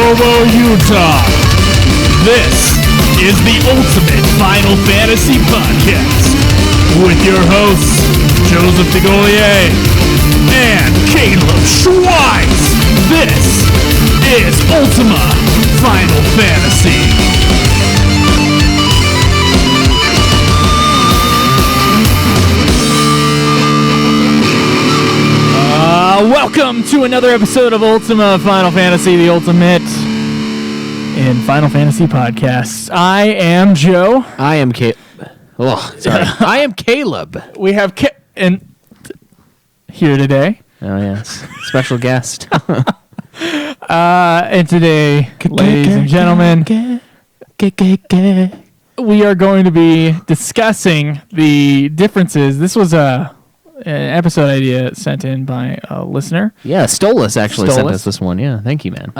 Provo, Utah. This is the Ultimate Final Fantasy Podcast with your hosts, Joseph DeGolier and Caleb Schweiss. This is Ultima Final Fantasy. Welcome to another episode of Ultima Final Fantasy, the Ultimate in Final Fantasy Podcast. I am Joe. I am Caleb. Oh, sorry. I am Caleb. We have and here today. Oh, yes. Special guest. And today, ladies and gentlemen, we are going to be discussing the differences. This was an episode idea sent in by a listener. Yeah, Stolas actually sent us this one. Yeah, thank you, man.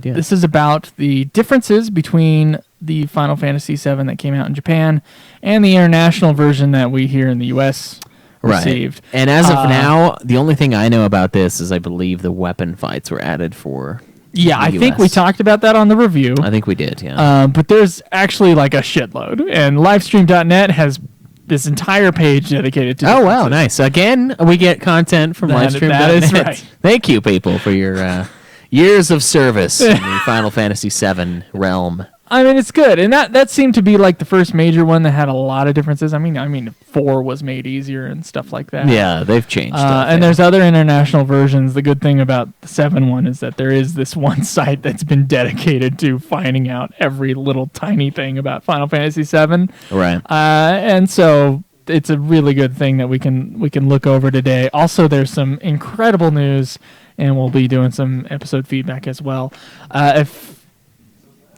This is about the differences between the Final Fantasy VII that came out in Japan and the international version that we here in the U.S. received. And as of now, the only thing I know about this is I believe the weapon fights were added for Yeah, I think we talked about that on the review. I think we did, yeah. But there's actually like a shitload. And livestream.net has this entire page dedicated to Oh, wow, nice. Again, we get content from livestream.net. That is right. Thank you, people, for your years of service in the Final Fantasy VII realm. I mean, it's good. And that seemed to be like the first major one that had a lot of differences. I mean, 4 was made easier and stuff like that. Yeah, they've changed stuff. And there's other international versions. The good thing about the 7 one is that there is this one site that's been dedicated to finding out every little tiny thing about Final Fantasy VII. Right. And so it's a really good thing that we can look over today. Also, there's some incredible news, and we'll be doing some episode feedback as well. If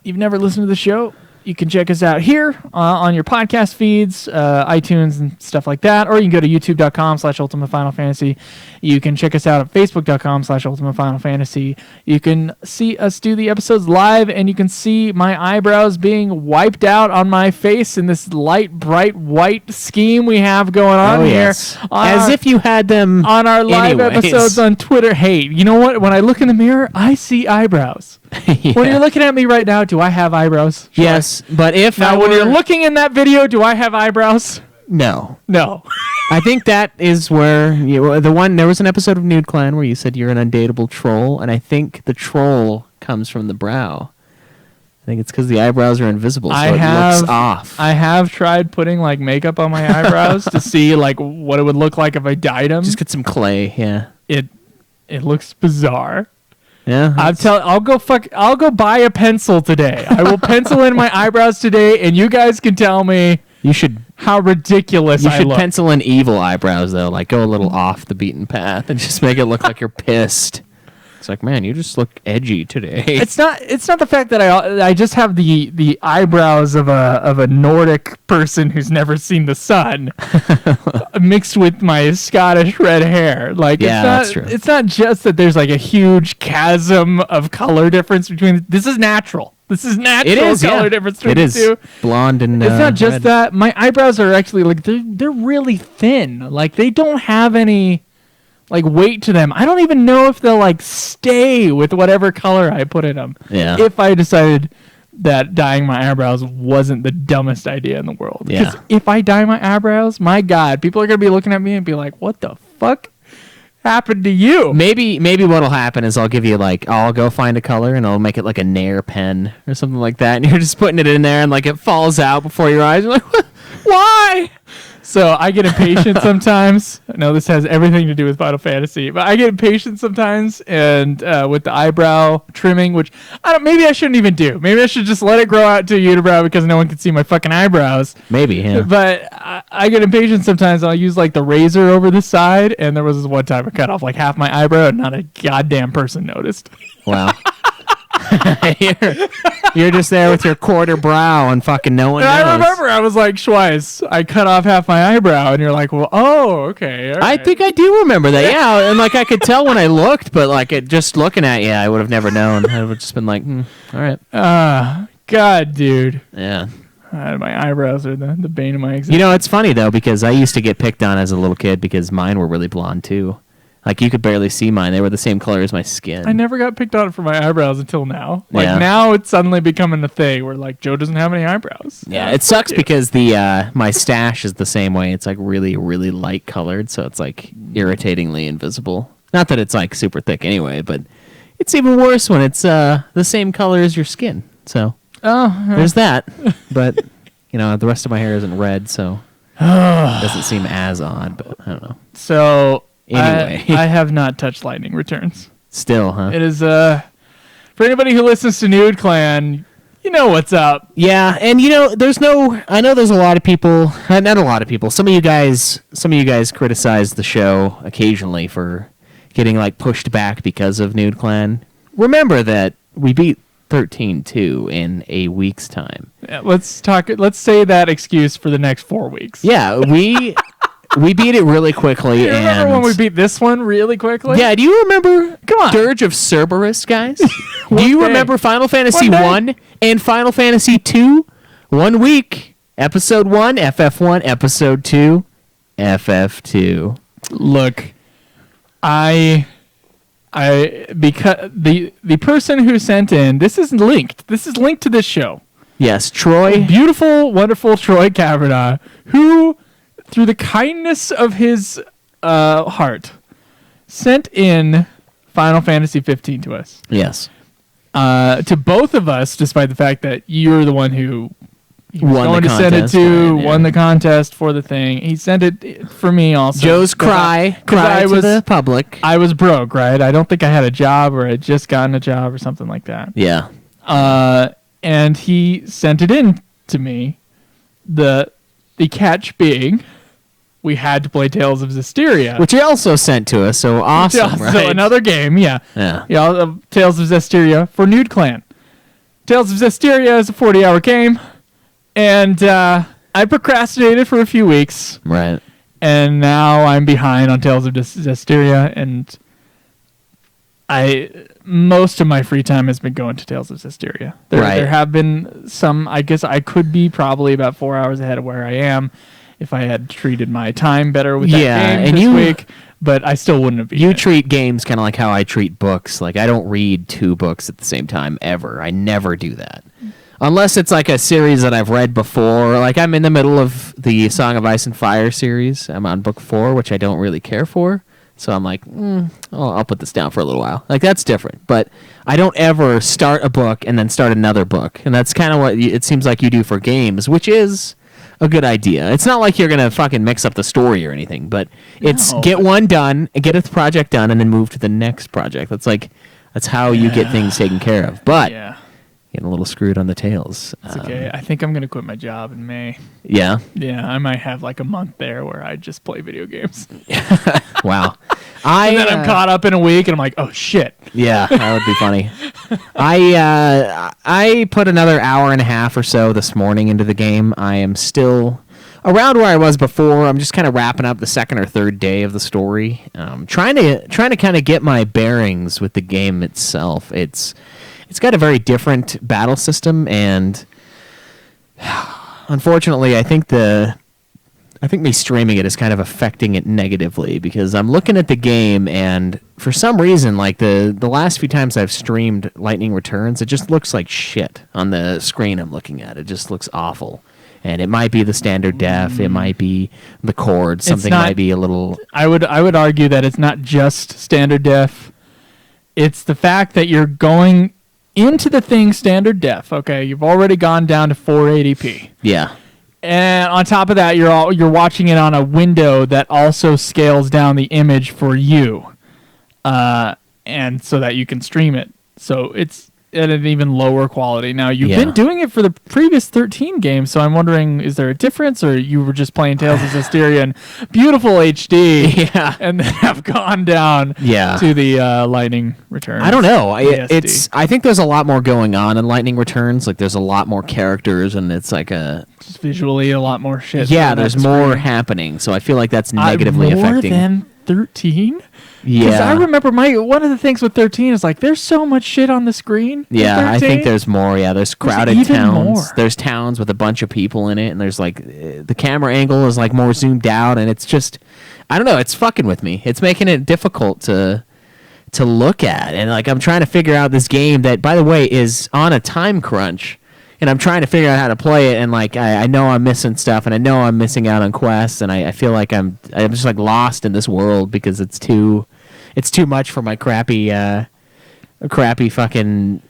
you've never listened to the show, you can check us out here on your podcast feeds, iTunes and stuff like that, or you can go to youtube.com/Ultima Final Fantasy. You can check us out at facebook.com/Ultima Final Fantasy. You can see us do the episodes live, and you can see my eyebrows being wiped out on my face in this light, bright, white scheme we have going on here. Yes. As if you had them on our live episodes on Twitter. Hey, you know what? When I look in the mirror, I see eyebrows. Yeah. When you're looking at me right now, do I have eyebrows? Yes, but if now when you're looking in that video, do I have eyebrows? No. I think that is where there was an episode of Nude Clan where you said you're an undateable troll, and I think the troll comes from the brow. I think it's because the eyebrows are invisible, so it looks off. I have tried putting like makeup on my eyebrows to see like what it would look like if I dyed them. Just get some clay. Yeah. It looks bizarre. Yeah, I'll go buy a pencil today. I will pencil in my eyebrows today, and you guys can tell me how ridiculous I look. You should pencil in evil eyebrows though, like go a little off the beaten path and just make it look like you're pissed. It's like, man, you just look edgy today. It's not the fact that I just have the eyebrows of a Nordic person who's never seen the sun mixed with my Scottish red hair. Like, yeah, that's true. It's not just that there's like a huge chasm of color difference between. This is natural. This is natural. It is color difference between the two. Blonde and it's not just red. that. My eyebrows are actually like they're really thin. Like they don't have any like weight to them. I don't even know if they'll like stay with whatever color I put in them. Yeah. If I decided that dyeing my eyebrows wasn't the dumbest idea in the world. Yeah. If I dye my eyebrows, my God, people are gonna be looking at me and be like, "What the fuck happened to you?" Maybe what'll happen is I'll give you I'll go find a color and I'll make it like a Nair pen or something like that, and you're just putting it in there and like it falls out before your eyes. You're like, why? So I get impatient sometimes. I know this has everything to do with Final Fantasy, but I get impatient sometimes, and with the eyebrow trimming, which maybe I shouldn't even do. Maybe I should just let it grow out to a unibrow because no one can see my fucking eyebrows. Maybe, yeah. But I get impatient sometimes. I'll use like the razor over the side, and there was this one time I cut off like half my eyebrow, and not a goddamn person noticed. Wow. You're just there with your quarter brow and fucking no one knows. I remember I was like, Schweiss, I cut off half my eyebrow, and you're like, well, oh, okay. All right. I think I do remember that, yeah. And like I could tell when I looked, but like just looking at you, I would have never known. I would have just been like, all right. God, dude. Yeah. My eyebrows are the bane of my existence. You know, it's funny though because I used to get picked on as a little kid because mine were really blonde too. Like, you could barely see mine. They were the same color as my skin. I never got picked on for my eyebrows until now. Like, Yeah. now it's suddenly becoming a thing where, like, Joe doesn't have any eyebrows. Yeah, it sucks because the my stash is the same way. It's, like, really, really light colored, so it's, like, irritatingly invisible. Not that it's, like, super thick anyway, but it's even worse when it's the same color as your skin. So, there's that. But, you know, the rest of my hair isn't red, so it doesn't seem as odd, but I don't know. So... Anyway. I have not touched Lightning Returns. Still, huh? It is, for anybody who listens to Nude Clan, you know what's up. Yeah, and you know, I know there's a lot of people, not a lot of people, some of you guys criticize the show occasionally for getting, like, pushed back because of Nude Clan. Remember that we beat 13-2 in a week's time. Yeah, let's say that excuse for the next 4 weeks. Yeah, we beat it really quickly. Do you remember when we beat this one really quickly? Yeah, do you remember Come on. Dirge of Cerberus, guys? Do you remember Final Fantasy 1 and Final Fantasy 2? 1 week. Episode 1, FF1. Episode 2, FF2. Look, because the person who sent in, this is linked to this show. Yes, Troy. Beautiful, wonderful Troy Kavanaugh, who, through the kindness of his heart, sent in Final Fantasy 15 to us. Yes. To both of us, despite the fact that you're the one who he was won going the to send it contest, to, right, yeah. won the contest for the thing. He sent it for me also. Joe's cry to the public. I was broke, right? I don't think I had a job, or I had just gotten a job or something like that. Yeah. And he sent it in to me. The catch being, we had to play Tales of Zestiria, Which he also sent to us, so awesome, right? So another game, yeah. Tales of Zestiria for Nude Clan. Tales of Zestiria is a 40-hour game, and I procrastinated for a few weeks. Right. And now I'm behind on Tales of Zestiria, and most of my free time has been going to Tales of Zestiria. There have been some, I guess I could be probably about 4 hours ahead of where I am if I had treated my time better with that game this week, but I still wouldn't have been. You treat games kind of like how I treat books. Like, I don't read 2 books at the same time, ever. I never do that. Unless it's like a series that I've read before. Like, I'm in the middle of the Song of Ice and Fire series. I'm on book 4, which I don't really care for. So I'm like, I'll put this down for a little while. Like, that's different. But I don't ever start a book and then start another book. And that's kind of what it seems like you do for games, which is a good idea. It's not like you're going to fucking mix up the story or anything, but it's get one done, and get a project done, and then move to the next project. That's how you get things taken care of. But getting a little screwed on the tails. It's okay. I think I'm going to quit my job in May. Yeah? Yeah, I might have like a month there where I just play video games. Wow. And then I'm caught up in a week, and I'm like, oh, shit. Yeah, that would be funny. I put another hour and a half or so this morning into the game. I am still around where I was before. I'm just kind of wrapping up the second or third day of the story. Trying to kind of get my bearings with the game itself. It's got a very different battle system, and unfortunately, I think me streaming it is kind of affecting it negatively, because I'm looking at the game, and for some reason, like the last few times I've streamed Lightning Returns, it just looks like shit on the screen I'm looking at. It just looks awful. And it might be the standard def, it might be the chords, something might be a little... I would argue that it's not just standard def. It's the fact that you're going into the thing standard def, okay? You've already gone down to 480p. Yeah. And on top of that, you're watching it on a window that also scales down the image for you, and so that you can stream it. So it's at an even lower quality. Now, you've been doing it for the previous 13 games, so I'm wondering, is there a difference, or you were just playing Tales of Zestiria in beautiful HD, and then have gone down to the Lightning Returns? I don't know. I think there's a lot more going on in Lightning Returns. Like, there's a lot more characters, and it's like just visually a lot more shit. Yeah, there's more happening, so I feel like that's negatively affecting. More than 13? Because I remember one of the things with 13 is like there's so much shit on the screen. Yeah, I think there's more. Yeah, there's crowded towns. More. There's towns with a bunch of people in it, and there's like the camera angle is like more zoomed out, and it's just, I don't know, it's fucking with me. It's making it difficult to look at, and like I'm trying to figure out this game that, by the way, is on a time crunch. And I'm trying to figure out how to play it, and like I know I'm missing stuff, and I know I'm missing out on quests, and I feel like I'm just like lost in this world because it's too much for my crappy fucking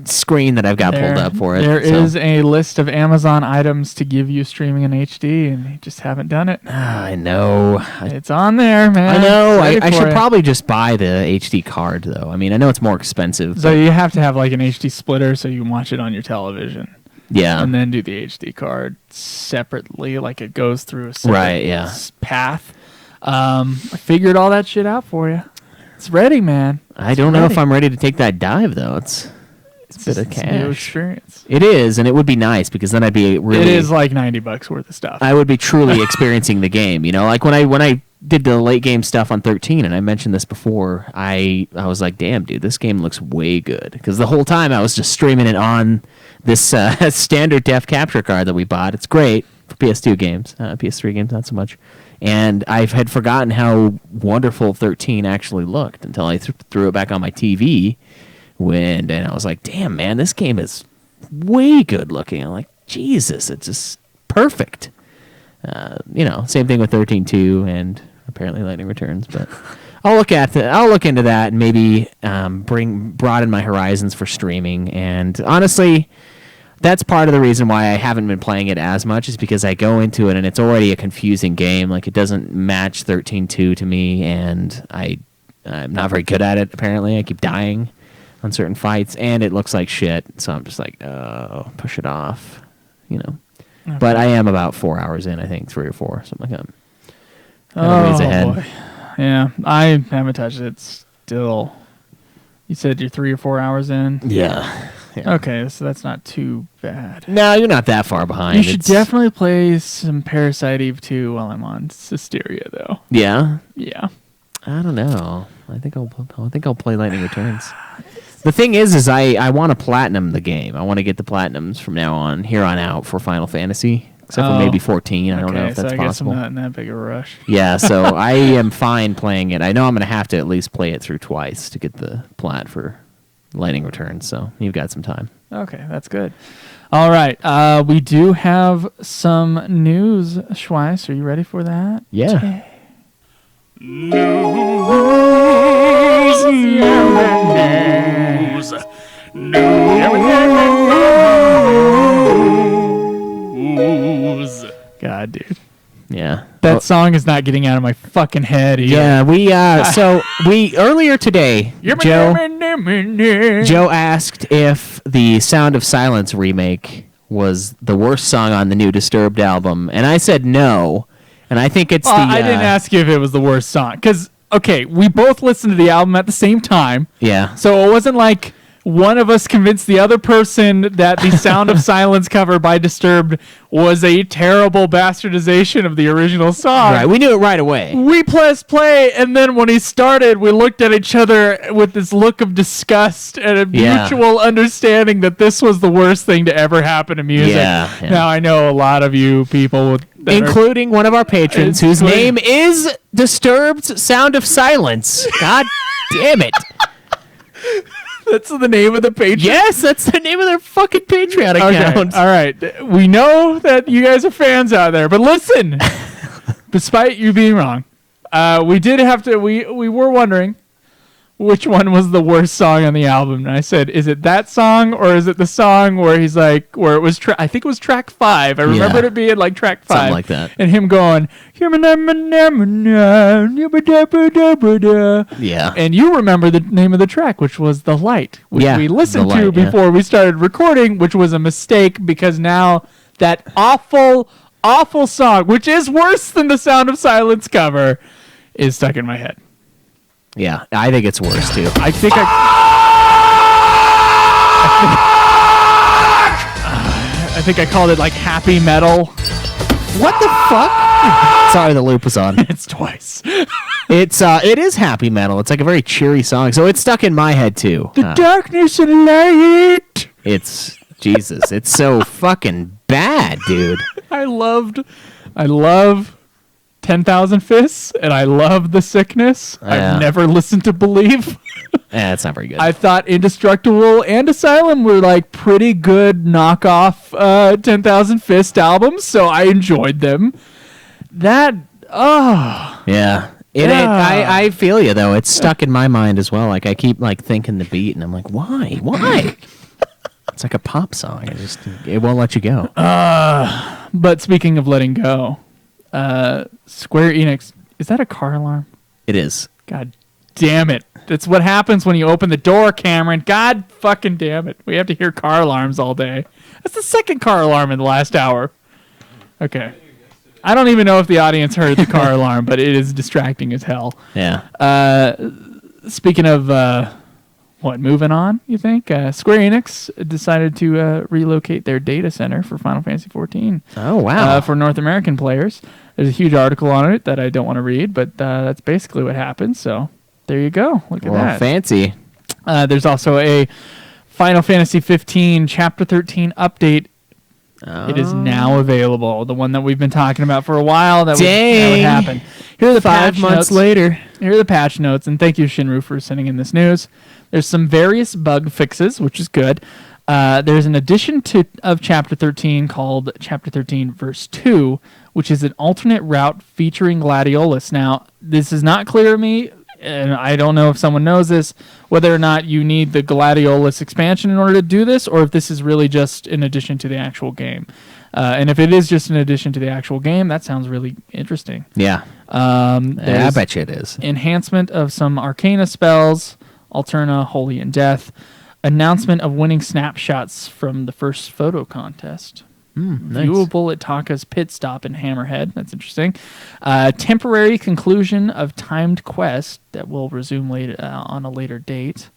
screen that I've got pulled up for it. There is a list of Amazon items to give you streaming in HD, and they just haven't done it. I know. It's on there, man. I know. I should probably just buy the HD card, though. I mean, I know it's more expensive. So you have to have like an HD splitter so you can watch it on your television. Yeah. And then do the HD card separately, like it goes through a separate path. I figured all that shit out for you. It's ready, man. I don't know if I'm ready to take that dive, though. It's a bit of cash. It's a new experience. It is, and it would be nice because then I'd be really... It is like $90 worth of stuff. I would be truly experiencing the game, you know? Like when I did the late game stuff on 13, and I mentioned this before, I was like, damn, dude, this game looks way good. Because the whole time I was just streaming it on this standard def capture card that we bought. It's great for PS2 games. PS3 games, not so much. And I had forgotten how wonderful 13 actually looked until I threw it back on my TV. And I was like, damn, man, this game is way good looking. I'm like, Jesus, it's just perfect. Same thing with 13.2 and apparently Lightning Returns. But I'll look into that and maybe broaden my horizons for streaming. And honestly, that's part of the reason why I haven't been playing it as much is because I go into it and it's already a confusing game. Like it doesn't match 13.2 to me, and I'm not very good at it. Apparently, I keep dying on certain fights, and it looks like shit. So I'm just like, oh, push it off, Okay. But I am about 4 hours in, I think 3 or 4, something like that. Ways ahead. Boy. Yeah, I haven't touched it still. You said you're 3 or 4 hours in? Yeah. Okay, so that's not too bad. No, you're not that far behind. You should definitely play some Parasite Eve 2 while I'm on Systeria, though. Yeah? Yeah. I don't know. I think I'll play Lightning Returns. The thing is I want to platinum the game. I want to get the platinums from now on, here on out, for Final Fantasy. Except for maybe 14. I don't know if that's possible. I guess I'm not in that big of a rush. Yeah, so I am fine playing it. I know I'm going to have to at least play it through twice to get the plat for Lightning Returns, so you've got some time. Okay, that's good. All right, we do have some news, Schweiss. Are you ready for that? Yeah. News. God, dude. Yeah. That song is not getting out of my fucking head either. Yeah, we earlier today, Joe asked if the Sound of Silence remake was the worst song on the new Disturbed album, and I said no. And I think it's I didn't ask you if it was the worst song, because we both listened to the album at the same time. Yeah. So it wasn't like one of us convinced the other person that the Sound of Silence cover by Disturbed was a terrible bastardization of the original song. Right, we knew it right away. We pressed play, and then when he started, we looked at each other with this look of disgust and a mutual understanding that this was the worst thing to ever happen to music. Yeah. Now, I know a lot of you people... including one of our patrons whose name is Disturbed's Sound of Silence. God damn it. That's the name of the Patreon? Yes, that's the name of their fucking Patreon account. All right. We know that you guys are fans out there, but listen, despite you being wrong, we did have to, we were wondering which one was the worst song on the album. And I said, is it that song or is it the song where he's like, where it was, I think it was track 5. I remembered it being like track 5. Something like that. And him going, yeah. And you remember the name of the track, which was The Light, which we listened to before we started recording, which was a mistake because now that awful, awful song, which is worse than the Sound of Silence cover, is stuck in my head. Yeah, I think it's worse too. I think I think I called it like happy metal. What the fuck? Sorry, the loop was on. It's twice. It is happy metal. It's like a very cheery song, so it's stuck in my head too. The darkness and light. It's Jesus. It's so fucking bad, dude. I love 10,000 Fists, and I love The Sickness. Yeah. I've never listened to Believe. Yeah, it's not very good. I thought Indestructible and Asylum were like pretty good knockoff 10,000 Fist albums, so I enjoyed them. Yeah. I feel you though. It's stuck in my mind as well. Like I keep like thinking the beat, and I'm like, why? It's like a pop song. It won't let you go. But speaking of letting go, Square Enix, is that a car alarm? It is. God damn it. That's what happens when you open the door, Cameron. God fucking damn it. We have to hear car alarms all day. That's the second car alarm in the last hour. Okay. I don't even know if the audience heard the car alarm, but it is distracting as hell. Yeah. Speaking of, moving on, you think? Square Enix decided to relocate their data center for Final Fantasy XIV. Oh, wow. For North American players. There's a huge article on it that I don't want to read, but that's basically what happened. So there you go. Look at that. Fancy. There's also a Final Fantasy 15 Chapter 13 update. It is now available. The one that we've been talking about for a while. That would happen. Here are the 5 months later. Here are the patch notes, and thank you, Shinru, for sending in this news. There's some various bug fixes, which is good. There's an addition of Chapter 13 called Chapter 13 Verse 2, which is an alternate route featuring Gladiolus. Now, this is not clear to me, and I don't know if someone knows this, whether or not you need the Gladiolus expansion in order to do this, or if this is really just in addition to the actual game. And if it is just in addition to the actual game, that sounds really interesting. Yeah. I bet you it is. Enhancement of some Arcana spells, Alterna, Holy, and Death. Announcement of winning snapshots from the first photo contest. Nice. Viewable at Taka's pit stop in Hammerhead. That's interesting. Temporary conclusion of timed quest that will resume on a later date.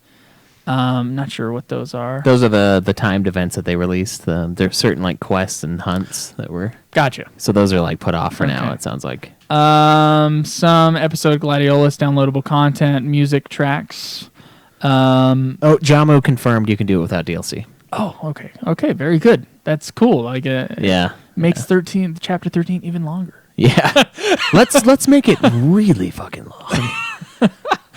Not sure what those are. Those are the timed events that they released. There's certain like quests and hunts that were. Gotcha. So those are like put off for now. It sounds like. Some episode Gladiolus downloadable content, music tracks. Jamo confirmed you can do it without DLC. Oh, okay. Okay, very good. That's cool. Like, makes Chapter 13 even longer. Yeah. let's make it really fucking long.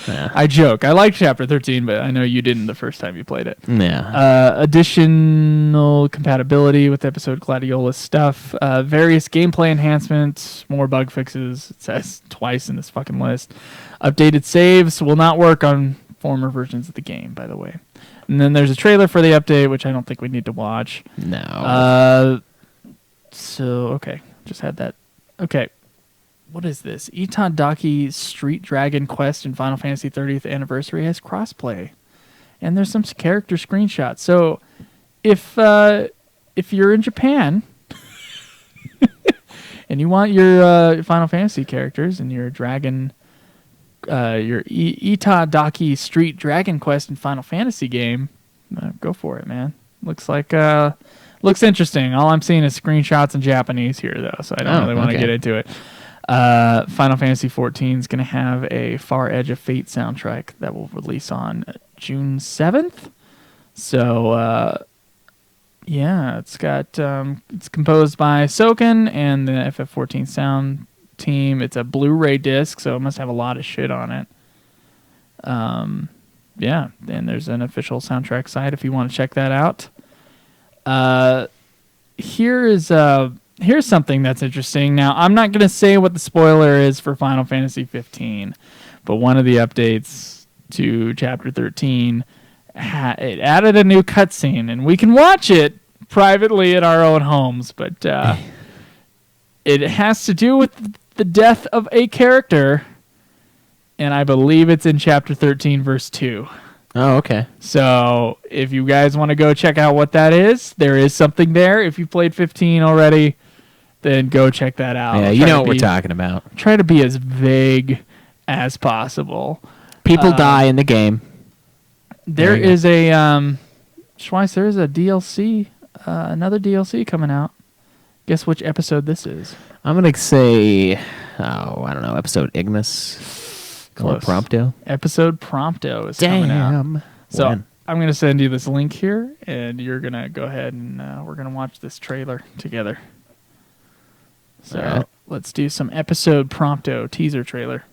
Yeah. I joke. I like Chapter 13, but I know you didn't the first time you played it. Yeah. Additional compatibility with episode Gladiolus stuff. Various gameplay enhancements. More bug fixes. It says twice in this fucking list. Updated saves will not work on former versions of the game, by the way. And then there's a trailer for the update, which I don't think we need to watch. No. Just had that. Okay. What is this? Itadaki Street Dragon Quest in Final Fantasy 30th Anniversary has crossplay. And there's some character screenshots. So if you're in Japan and you want your Final Fantasy characters and your dragon, your Itadaki Street Dragon Quest in Final Fantasy game, go for it, man. Looks interesting. All I'm seeing is screenshots in Japanese here, though, so I don't really want to get into it. Final Fantasy XIV is going to have a Far Edge of Fate soundtrack that will release on June 7th. So, it's got it's composed by Soken and the FF14 sound team. It's a Blu-ray disc, so it must have a lot of shit on it. And there's an official soundtrack site if you want to check that out. Here's something that's interesting. Now, I'm not going to say what the spoiler is for Final Fantasy 15, but one of the updates to Chapter 13, it added a new cutscene, and we can watch it privately at our own homes, but it has to do with the death of a character, and I believe it's in Chapter 13, Verse 2. Oh, okay. So, if you guys want to go check out what that is, there is something there. If you played 15 already, then go check that out. Yeah, you know what we're talking about. Try to be as vague as possible. People die in the game. There is a Schweiss, there is a DLC, another DLC coming out. Guess which episode this is? I'm gonna say, I don't know, episode Ignis. Close. Prompto. Episode Prompto is coming out. Damn. So When? I'm going to send you this link here, and you're going to go ahead and we're going to watch this trailer together. So All right. let's do some Episode Prompto teaser trailer.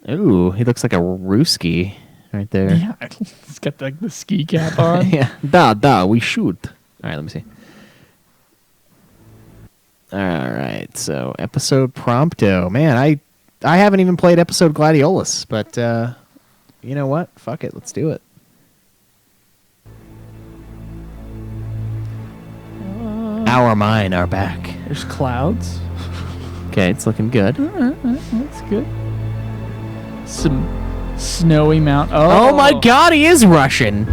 Ooh, he looks like a Rooski right there. Yeah, he's got the ski cap on. Yeah. We shoot. All right, let me see. All right, so Episode Prompto. Man, I haven't even played Episode Gladiolus, but you know what? Fuck it, let's do it. Our mine are back. There's clouds. Okay, it's looking good. That's good. Some snowy mount. Oh my God, he is Russian.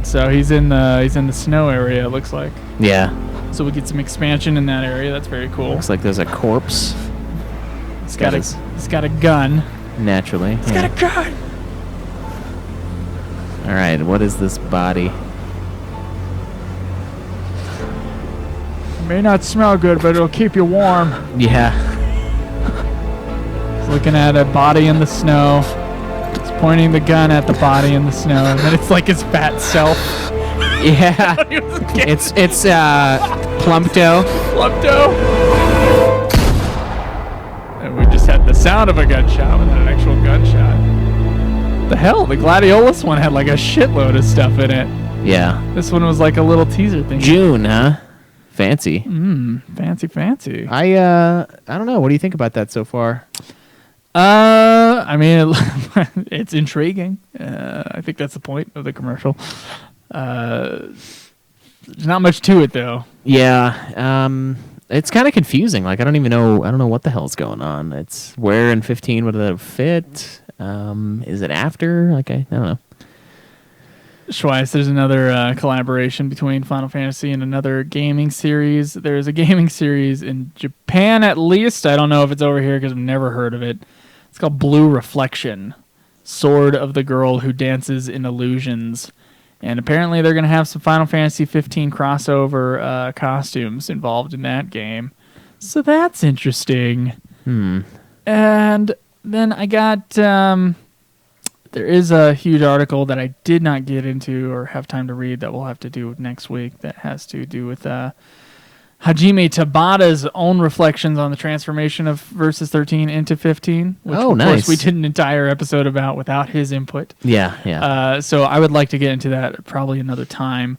So he's in the snow area. It looks like. Yeah. So we get some expansion in that area. That's very cool. Looks like there's a corpse. He's got a gun. Naturally. He's got a gun. All right, what is this body? It may not smell good, but it'll keep you warm. Yeah. He's looking at a body in the snow. He's pointing the gun at the body in the snow, and then it's like his fat self. Yeah. It's Plumpto. Plumpto. And we just had the sound of a gunshot without an actual gunshot. The hell? The Gladiolus one had like a shitload of stuff in it. Yeah. This one was like a little teaser thing. June, huh? Fancy. Fancy. I don't know. What do you think about that so far? I mean, it's intriguing. I think that's the point of the commercial. There's not much to it though. Yeah. It's kind of confusing. Like I don't know what the hell's going on. It's where in 15 would it fit? Is it after? Like I don't know. Schweiss, there's another collaboration between Final Fantasy and another gaming series. There's a gaming series in Japan, at least. I don't know if it's over here because I've never heard of it. It's called Blue Reflection, Sword of the Girl Who Dances in Illusions. And apparently they're going to have some Final Fantasy 15 crossover costumes involved in that game. So that's interesting. And then I got... there is a huge article that I did not get into or have time to read that we'll have to do next week that has to do with Hajime Tabata's own reflections on the transformation of Versus 13 into 15, which of course we did an entire episode about without his input. Yeah. So I would like to get into that probably another time.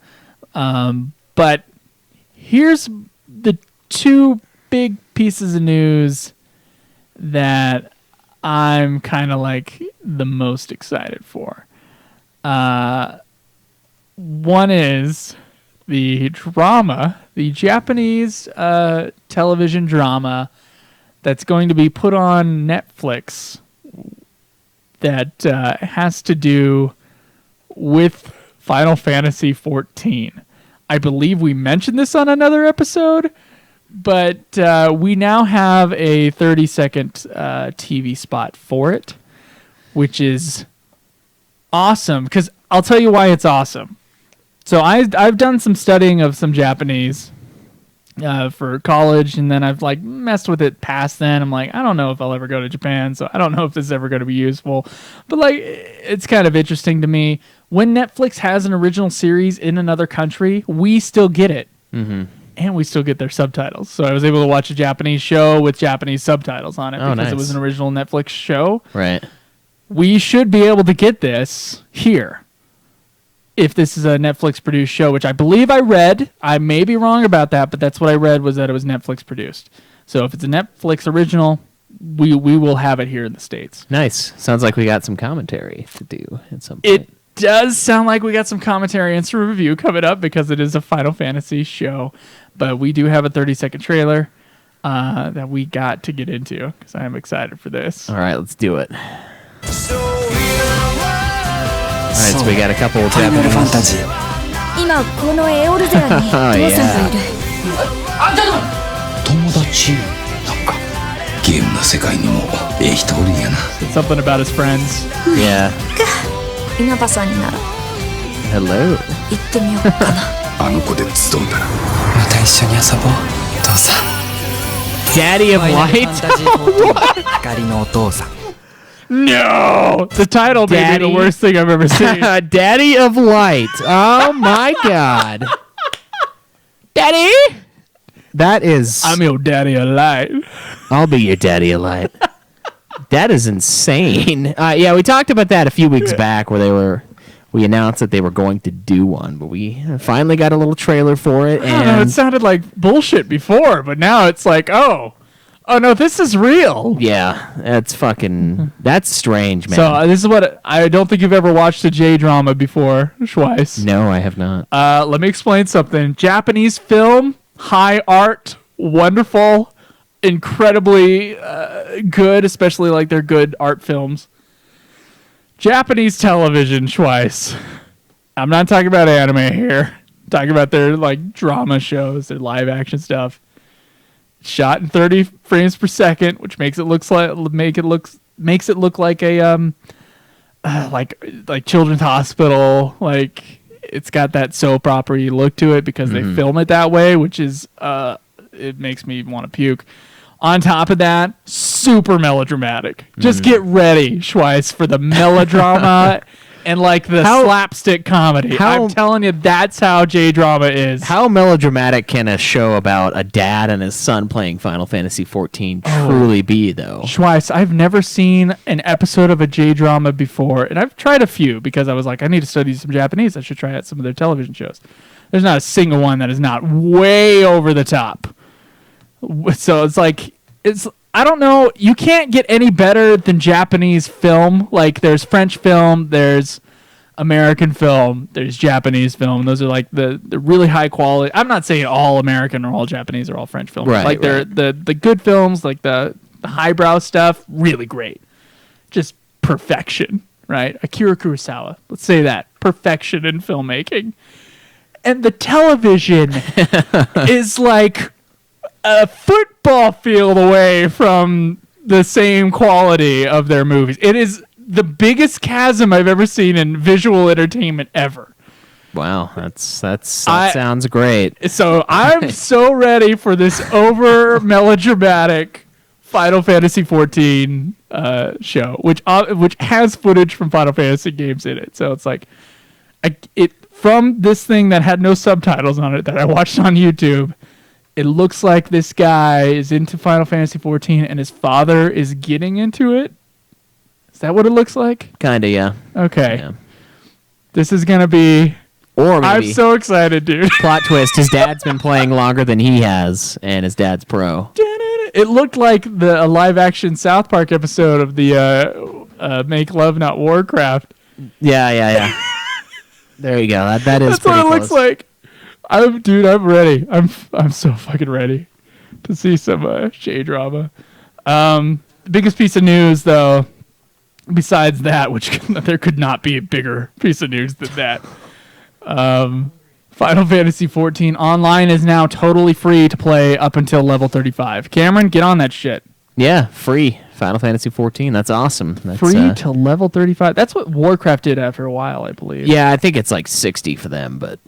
But here's the two big pieces of news that I'm kind of like the most excited for. One is the drama, the Japanese television drama that's going to be put on Netflix that has to do with Final Fantasy XIV. I believe we mentioned this on another episode, but we now have a 30-second TV spot for it, which is awesome. Because I'll tell you why it's awesome. So I've done some studying of some Japanese for college, and then I've like messed with it past then. I'm like, I don't know if I'll ever go to Japan, so I don't know if this is ever going to be useful. But like, it's kind of interesting to me. When Netflix has an original series in another country, we still get it. Mm-hmm. And we still get their subtitles. So I was able to watch a Japanese show with Japanese subtitles on it because it was an original Netflix show. Right. We should be able to get this here if this is a Netflix produced show, which I believe I read. I may be wrong about that, but that's what I read, was that it was Netflix produced. So if it's a Netflix original, we will have it here in the States. Nice. Sounds like we got some commentary to do at some point. It does sound like we got some commentary and some review coming up because it is a Final Fantasy show. But we do have a 30-second trailer that we got to get into because I am excited for this. All right, let's do it. All right, so we got a couple of Japanese. Final Fantasy. 今このエオルゼアに父さんがいる。友達なんかゲームの世界にも人おるんやな。It's something about his friends. Yeah. 稲葉さんになら Hello. 行ってみようかな。あの子で集うんだな。また一緒に遊ぼう。父さん。Daddy of Light. 光のお父さん。No, the title may be the worst thing I've ever seen. Daddy of Light. Oh my God. Daddy. That is. I'm your daddy of light. I'll be your daddy of light. That is insane. Yeah, we talked about that a few weeks back where we announced that they were going to do one, but we finally got a little trailer for it. I don't know, it sounded like bullshit before, but now it's like, oh no, this is real. Yeah, that's strange, man. So this is what I don't think you've ever watched a J-drama before, Schweiss. No, I have not. Let me explain something. Japanese film, high art, wonderful, incredibly good, especially like they're good art films. Japanese television, Schweiss. I'm not talking about anime here. I'm talking about their like drama shows, their live action stuff. Shot in 30 frames per second, which makes it look like a like children's hospital. Like it's got that soap opera look to it because they film it that way, which is it makes me want to puke. On top of that, super melodramatic. Just get ready, Schweiss, for the melodrama and like the slapstick comedy. I'm telling you, that's how J-drama is. How melodramatic can a show about a dad and his son playing Final Fantasy XIV truly be, though? Schweiss, I've never seen an episode of a J-drama before, and I've tried a few because I was like, I need to study some Japanese. I should try out some of their television shows. There's not a single one that is not way over the top. So it's like, I don't know, you can't get any better than Japanese film. Like there's French film, there's American film, there's Japanese film. Those are like the really high quality. I'm not saying all American or all Japanese or all French films. Right, like they're the good films, like the highbrow stuff, really great. Just perfection, right? Akira Kurosawa. Let's say that. Perfection in filmmaking. And the television is like a football field away from the same quality of their movies. It is the biggest chasm I've ever seen in visual entertainment ever. Wow, that sounds great. So I'm so ready for this over melodramatic Final Fantasy XIV show, which has footage from Final Fantasy games in it. So it's like from this thing that had no subtitles on it that I watched on YouTube. It looks like this guy is into Final Fantasy XIV and his father is getting into it. Is that what it looks like? Kinda, yeah. Okay. Yeah. This is going to be... Or maybe... I'm so excited, dude. Plot twist, his dad's been playing longer than he has, and his dad's pro. It looked like a live-action South Park episode of the Make Love Not Warcraft. Yeah. There you go. That is That's pretty what it close. looks like. I'm ready. I'm so fucking ready to see some J-drama. The biggest piece of news, though, besides that, which there could not be a bigger piece of news than that. Final Fantasy XIV Online is now totally free to play up until level 35. Cameron, get on that shit. Yeah, free. Final Fantasy XIV. That's awesome. That's, free to level 35. That's what Warcraft did after a while, I believe. Yeah, I think it's like 60 for them, but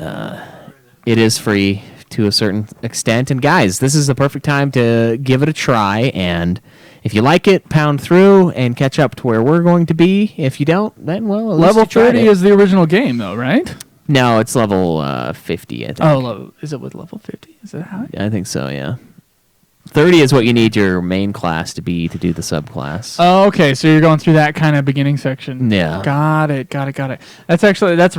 it is free to a certain extent. And guys, this is the perfect time to give it a try. And if you like it, pound through and catch up to where we're going to be. If you don't, then, well, at level least you tried 30 it. is the original game, though, right? No, it's level 50, I think. Oh, is it with level 50? Is it high? Yeah, I think so, yeah. 30 is what you need your main class to be to do the subclass. Oh, okay. So you're going through that kind of beginning section. Yeah. Got it. That's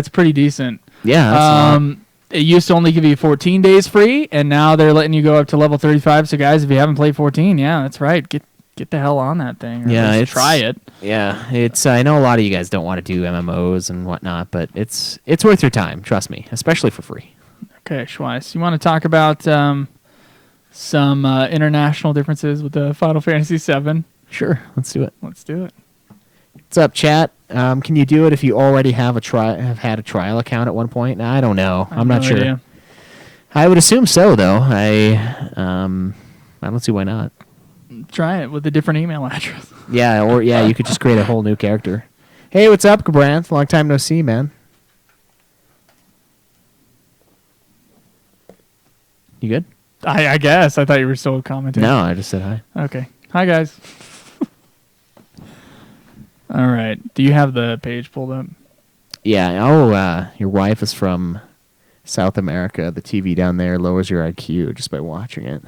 pretty decent. Yeah, that's it used to only give you 14 days free, and now they're letting you go up to level 35. So guys, if you haven't played 14, yeah, that's right. Get the hell on that thing. Or yeah, at least try it. Yeah, it's. I know a lot of you guys don't want to do MMOs and whatnot, but it's worth your time. Trust me, especially for free. Okay, Schweiss, you want to talk about some international differences with the Final Fantasy VII? Sure, let's do it. Let's do it. What's up, chat? Can you do it if you already have had a trial account at one point? I don't know. I'm not sure. Idea. I would assume so, though. I don't see why not. Try it with a different email address. Yeah, you could just create a whole new character. Hey, what's up, Cabranth? Long time no see, man. You good? I guess. I thought you were still commenting. No, I just said hi. Okay. Hi, guys. All right. Do you have the page pulled up? Yeah. Oh, your wife is from South America. The TV down there lowers your IQ just by watching it.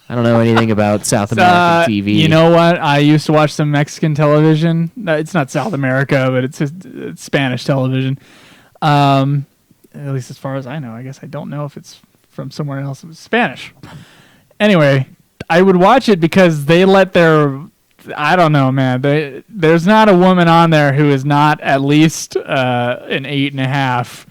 I don't know anything about South American TV. You know what? I used to watch some Mexican television. It's not South America, but it's Spanish television. At least as far as I know. I guess I don't know if it's from somewhere else. It was Spanish. Anyway, I would watch it because they let their... I don't know, man. There's not a woman on there who is not at least an 8.5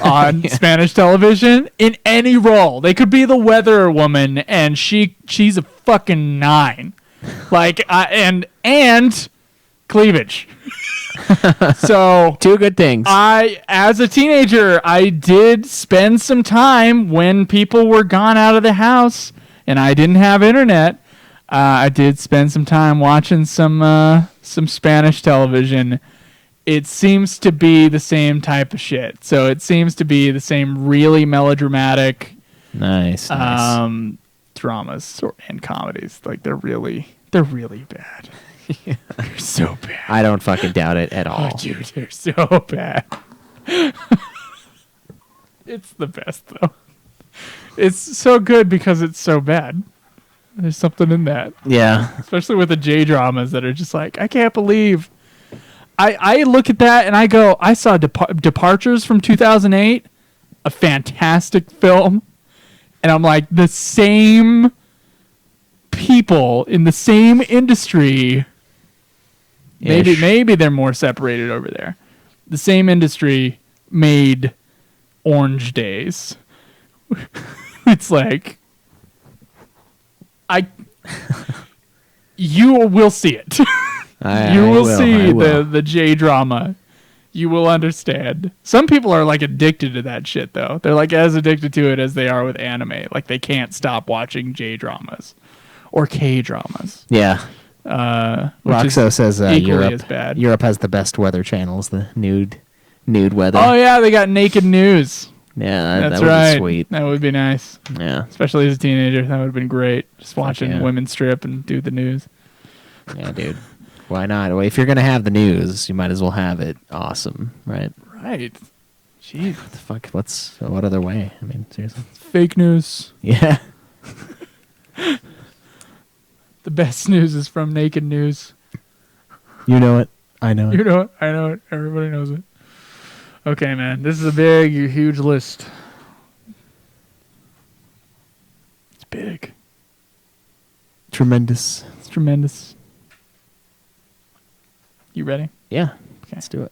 on Spanish television in any role. They could be the weather woman, and she's a fucking 9. Like, and cleavage. So 2 good things. As a teenager, I did spend some time when people were gone out of the house, and I didn't have internet. I did spend some time watching some Spanish television. It seems to be the same type of shit. So it seems to be the same really melodramatic, nice. dramas and comedies. Like they're really bad. Yeah. They're so bad. I don't fucking doubt it at all. Oh, dude, they're so bad. It's the best though. It's so good because it's so bad. There's something in that. Yeah. Especially with the J-dramas that are just like, I can't believe. I look at that and I go, I saw Departures from 2008, a fantastic film. And I'm like, the same people in the same industry. Maybe they're more separated over there. The same industry made Orange Days. It's like... you will see it. You will see the J drama. You will understand. Some people are like addicted to that shit though. They're like as addicted to it as they are with anime. Like they can't stop watching J dramas or K dramas. Yeah. Roxo says Europe has the best weather channels. The nude weather. Oh yeah, they got naked news. Yeah, that's that would right. be sweet. That would be nice. Yeah. Especially as a teenager, that would have been great. Just watching women strip and do the news. Yeah, dude. Why not? Well, if you're going to have the news, you might as well have it awesome, right? Right. Jeez. What the fuck? What other way? I mean, seriously. Fake news. Yeah. The best news is from Naked News. You know it. I know it. You know it. I know it. Everybody knows it. Okay, man. This is a big, huge list. It's big. Tremendous. It's tremendous. You ready? Yeah. Okay. Let's do it.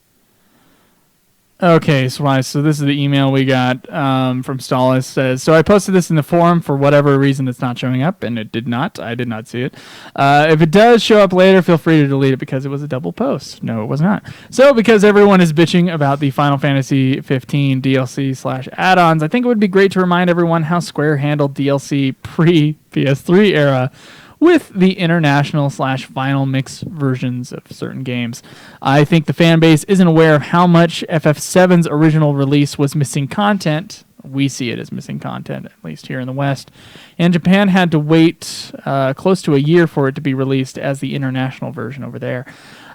Okay, so this is the email we got from Stalis. Says, so I posted this in the forum for whatever reason it's not showing up, and it did not. I did not see it. If it does show up later, feel free to delete it because it was a double post. No, it was not. So because everyone is bitching about the Final Fantasy 15 DLC/add-ons, I think it would be great to remind everyone how Square handled DLC pre-PS3 era with the international/final mix versions of certain games. I think the fan base isn't aware of how much FF7's original release was missing content. We see it as missing content, at least here in the West. And Japan had to wait close to a year for it to be released as the international version over there.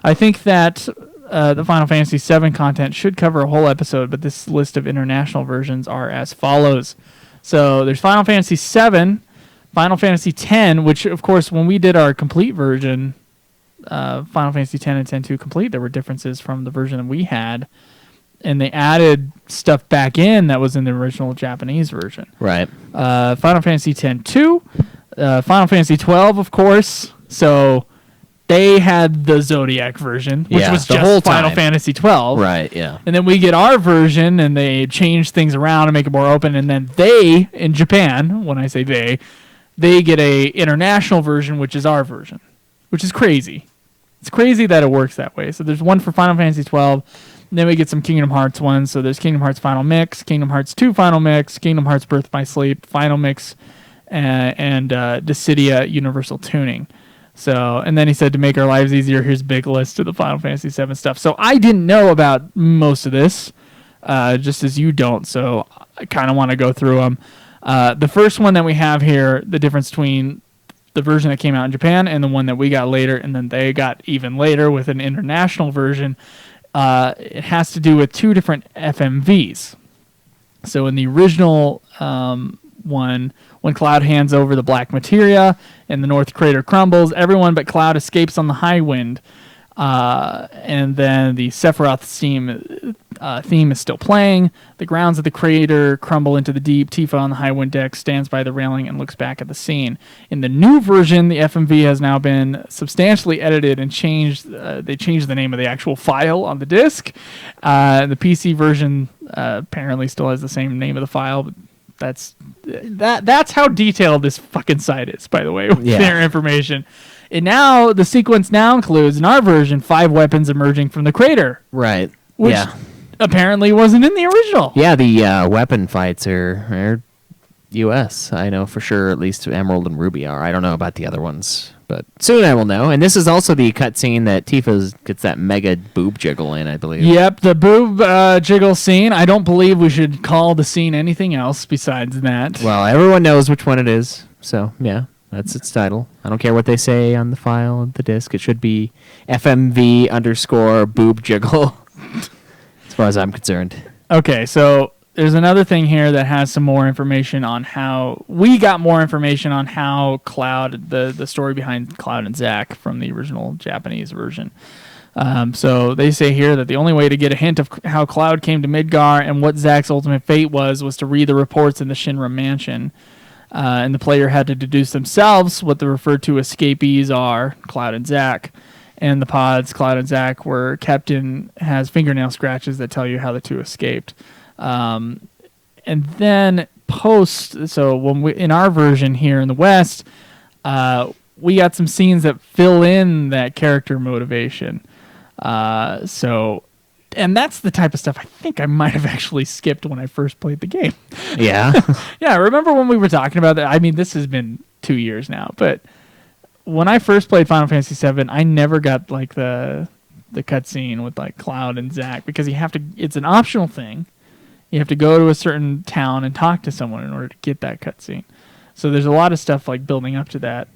I think that the Final Fantasy VII content should cover a whole episode, but this list of international versions are as follows. So there's Final Fantasy VII, Final Fantasy X, which, of course, when we did our complete version, Final Fantasy X and X-2 Complete, there were differences from the version that we had, and they added stuff back in that was in the original Japanese version. Right. Final Fantasy X-2, Final Fantasy XII, of course. So they had the Zodiac version, which was just Final Fantasy XII. Right, yeah. And then we get our version, and they change things around and make it more open, and then they, in Japan, when I say they get a international version, which is our version, which is crazy. It's crazy that it works that way. So there's one for Final Fantasy XII, and then we get some Kingdom Hearts ones. So there's Kingdom Hearts Final Mix, Kingdom Hearts 2 Final Mix, Kingdom Hearts Birth by Sleep Final Mix, and Dissidia Universal Tuning. So, and then he said, to make our lives easier, here's a big list of the Final Fantasy VII stuff. So I didn't know about most of this, just as you don't. So I kind of want to go through them. The first one that we have here, the difference between the version that came out in Japan and the one that we got later, and then they got even later with an international version. It has to do with two different FMVs. So in the original one, when Cloud hands over the black materia and the North Crater crumbles, everyone but Cloud escapes on the high wind. And then the Sephiroth theme is still playing. The grounds of the crater crumble into the deep. Tifa on the high wind deck stands by the railing and looks back at the scene. In the new version, the FMV has now been substantially edited and changed. They changed the name of the actual file on the disc. The PC version apparently still has the same name of the file, but that's how detailed this fucking site is, by the way, with their information. And now the sequence now includes, in our version, 5 weapons emerging from the crater. Right. Which apparently wasn't in the original. Yeah, the weapon fights are US. I know for sure, at least Emerald and Ruby are. I don't know about the other ones, but soon I will know. And this is also the cutscene that Tifa gets that mega boob jiggle in, I believe. Yep, the boob jiggle scene. I don't believe we should call the scene anything else besides that. Well, everyone knows which one it is, so yeah. That's its title. I don't care what they say on the file of the disc. It should be FMV_boob jiggle, as far as I'm concerned. Okay, so there's another thing here that has some more information on how... We got more information on how Cloud, the story behind Cloud and Zack from the original Japanese version. So they say here that the only way to get a hint of how Cloud came to Midgar and what Zack's ultimate fate was to read the reports in the Shinra Mansion. And the player had to deduce themselves what the referred to escapees are, Cloud and Zack. And the pods Cloud and Zack were kept in has fingernail scratches that tell you how the two escaped. And then so when we in our version here in the West, we got some scenes that fill in that character motivation. And that's the type of stuff I think I might have actually skipped when I first played the game. Yeah. Yeah, remember when we were talking about that? I mean, this has been 2 years now, but when I first played Final Fantasy VII, I never got like the cutscene with like Cloud and Zack, because it's an optional thing. You have to go to a certain town and talk to someone in order to get that cutscene. So there's a lot of stuff like building up to that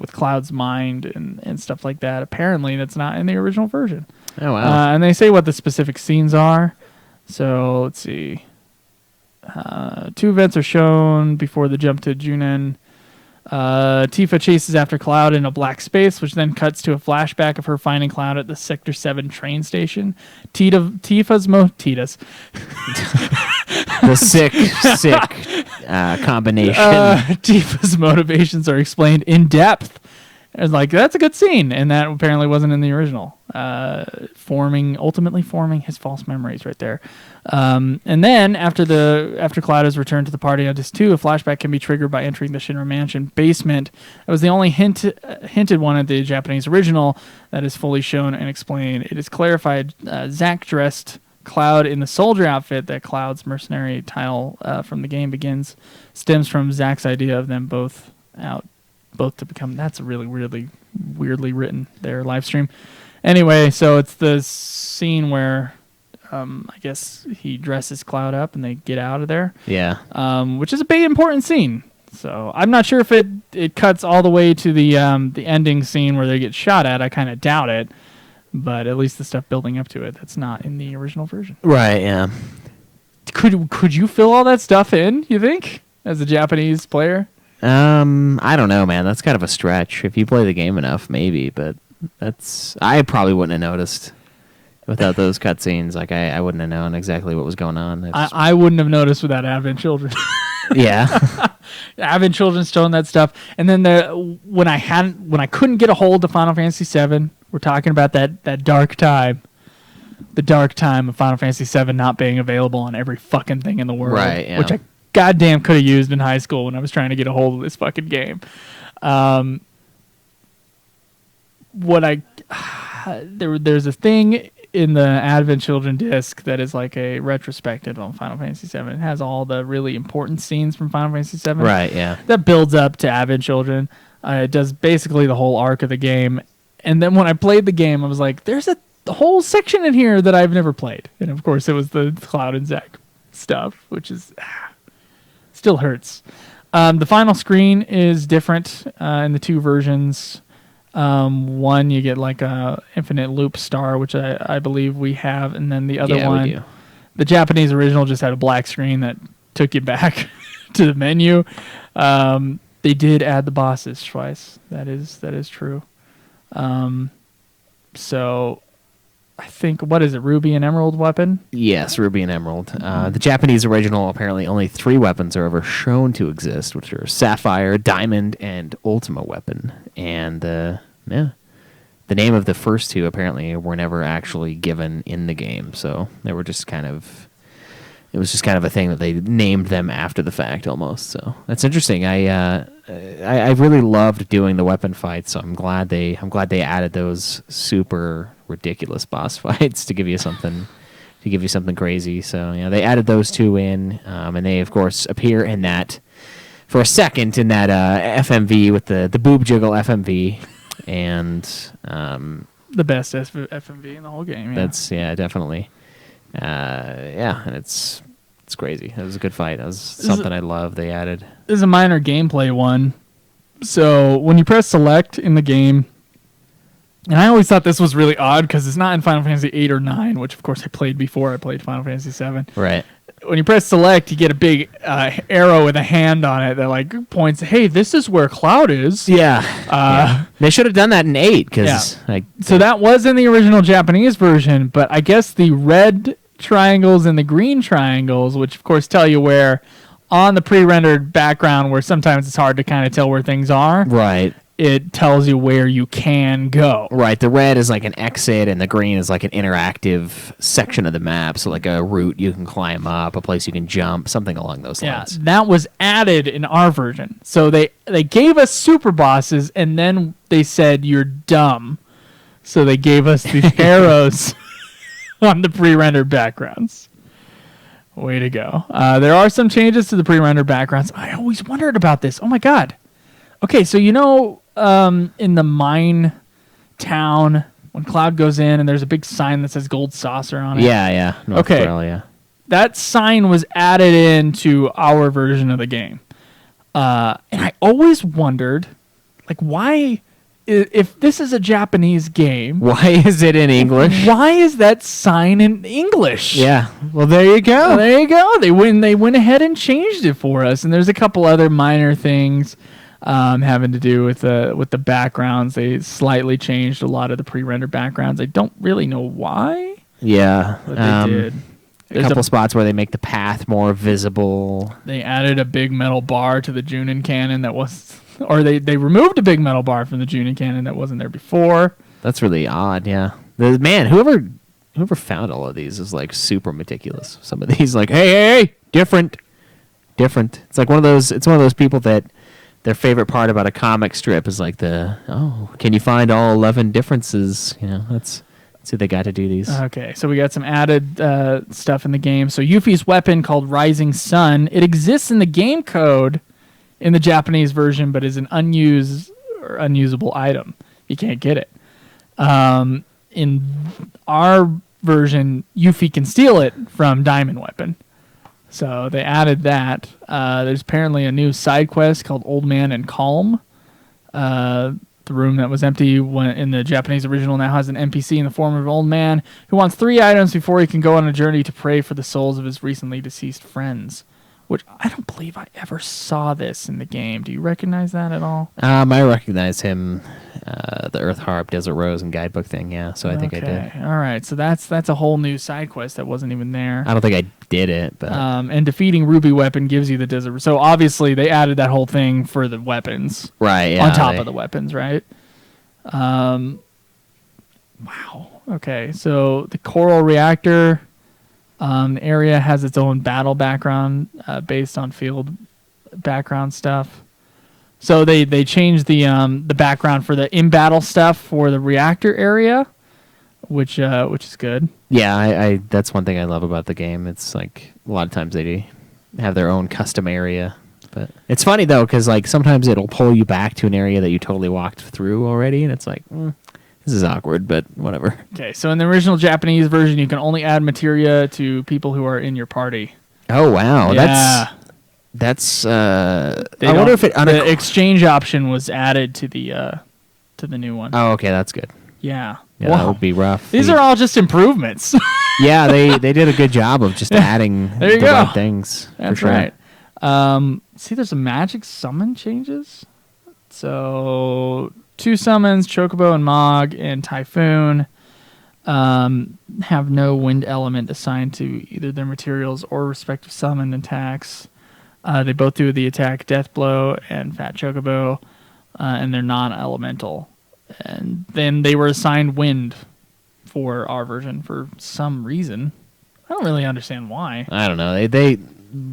with Cloud's mind and stuff like that. Apparently, that's not in the original version. Oh, wow. And they say what the specific scenes are. So, let's see. 2 events are shown before the jump to Junin. Tifa chases after Cloud in a black space, which then cuts to a flashback of her finding Cloud at the Sector 7 train station. Tifa's the sick combination. Tifa's motivations are explained in depth. It's like, that's a good scene, and that apparently wasn't in the original. Ultimately forming his false memories right there. And then after Cloud has returned to the party on Disc 2, a flashback can be triggered by entering the Shinra Mansion basement. That was the only hinted one at the Japanese original that is fully shown and explained. It is clarified Zack dressed Cloud in the soldier outfit that Cloud's mercenary title from the game begins stems from Zack's idea of them both to become... That's really weirdly written there, live stream. Anyway, so it's the scene where I guess he dresses Cloud up and they get out of there. Yeah. Which is a big important scene. So I'm not sure if it cuts all the way to the ending scene where they get shot at. I kind of doubt it. But at least the stuff building up to it, that's not in the original version. Right, yeah. Could you fill all that stuff in, you think, as a Japanese player? I don't know, man. That's kind of a stretch. If you play the game enough, maybe, but I probably wouldn't have noticed without those cutscenes. Like, I wouldn't have known exactly what was going on. I wouldn't have noticed without Advent Children. Yeah. Advent Children's showing that stuff. And then when I couldn't get a hold of Final Fantasy VII, we're talking about that dark time. The dark time of Final Fantasy VII not being available on every fucking thing in the world. Right, yeah. Which I goddamn could have used in high school when I was trying to get a hold of this fucking game. There's a thing in the Advent Children disc that is like a retrospective on Final Fantasy VII. It has all the really important scenes from Final Fantasy VII. Right, yeah. That builds up to Advent Children. It does basically the whole arc of the game. And then when I played the game, I was like, there's a whole section in here that I've never played. And of course, it was the Cloud and Zack stuff, which is... still hurts. The final screen is different in the two versions. One, you get like a infinite loop star, which I believe we have, and then the other one, we do. The Japanese original just had a black screen that took you back to the menu. They did add the bosses twice. That is true. So I think, what is it, Ruby and Emerald weapon? Yes, Ruby and Emerald. The Japanese original, apparently only 3 weapons are ever shown to exist, which are Sapphire, Diamond, and Ultima weapon. And the name of the first 2 apparently were never actually given in the game, so they were just kind of... It was just kind of a thing that they named them after the fact, almost. So that's interesting. I really loved doing the weapon fights, so I'm glad they added those super ridiculous boss fights to give you something crazy. So they added those 2 in, and they of course appear in that for a second in that FMV with the boob jiggle FMV, and the best FMV in the whole game. Yeah. That's definitely. And it's crazy. It was a good fight. That was something I love. They added. This is a minor gameplay one. So when you press select in the game, and I always thought this was really odd because it's not in Final Fantasy VIII or IX, which of course I played before I played Final Fantasy VII. Right. When you press select, you get a big arrow with a hand on it that like points, hey, this is where Cloud is. Yeah. They should have done that in 8 because. Yeah. So that was in the original Japanese version, but I guess the red triangles and the green triangles, which of course tell you where on the pre-rendered background, where sometimes it's hard to kind of tell where things are. Right. It tells you where you can go. Right. The red is like an exit, and the green is like an interactive section of the map. So like a route you can climb up, a place you can jump, something along those lines. That was added in our version. So they gave us super bosses, and then they said you're dumb. So they gave us these arrows on the pre-rendered backgrounds. Way to go. There are some changes to the pre-rendered backgrounds. I always wondered about this. Oh my god. Okay, so in the mine town, when Cloud goes in and there's a big sign that says Gold Saucer on it. Yeah. North Australia. That sign was added into our version of the game. And I always wondered, like, why, if this is a Japanese game... Why is it in English? Why is that sign in English? Yeah. Well, there you go. They went ahead and changed it for us. And there's a couple other minor things... having to do with the backgrounds. They slightly changed a lot of the pre-rendered backgrounds. I don't really know why. Yeah, but they did. There's a couple spots where they make the path more visible. They added a big metal bar to the Junin cannon they removed a big metal bar from the Junin cannon that wasn't there before. That's really odd. Yeah, whoever found all of these is like super meticulous. Some of these, like, hey, different. It's like one of those people that. Their favorite part about a comic strip is like can you find all 11 differences? Let's see what they got to do these. Okay, so we got some added stuff in the game. So Yuffie's weapon called Rising Sun, it exists in the game code in the Japanese version, but is an unusable item. You can't get it. In our version, Yuffie can steal it from Diamond Weapon. So they added that. There's apparently a new side quest called Old Man and Calm. The room that was empty in the Japanese original now has an NPC in the form of an old man who wants 3 items before he can go on a journey to pray for the souls of his recently deceased friends. Which I don't believe I ever saw this in the game. Do you recognize that at all? I recognize him, the Earth Harp, Desert Rose, and Guidebook thing, yeah. So I think I did. All right, so that's a whole new side quest that wasn't even there. I don't think I did it, but and defeating Ruby Weapon gives you the Desert. So obviously they added that whole thing for the weapons, right? Yeah, on top of the weapons, right? Wow. Okay, so the Coral Reactor. The area has its own battle background based on field background stuff. So they changed the background for the in-battle stuff for the reactor area, which is good. Yeah, I that's one thing I love about the game. It's like a lot of times they have their own custom area. But it's funny, though, because like sometimes it'll pull you back to an area that you totally walked through already, and it's like... This is awkward, but whatever. Okay, so in the original Japanese version, you can only add materia to people who are in your party. Oh, wow. Yeah. That's I wonder if the exchange option was added to the new one. Oh, okay, that's good. Yeah. Yeah, that would be rough. These are all just improvements. Yeah, they did a good job of just adding the right things. That's for sure. right. See, there's some magic summon changes. So 2 summons, Chocobo and Mog and Typhoon, have no wind element assigned to either their materials or respective summon attacks. They both do the attack Death Blow and Fat Chocobo, and they're non-elemental. And then they were assigned wind for our version for some reason. I don't really understand why. I don't know. They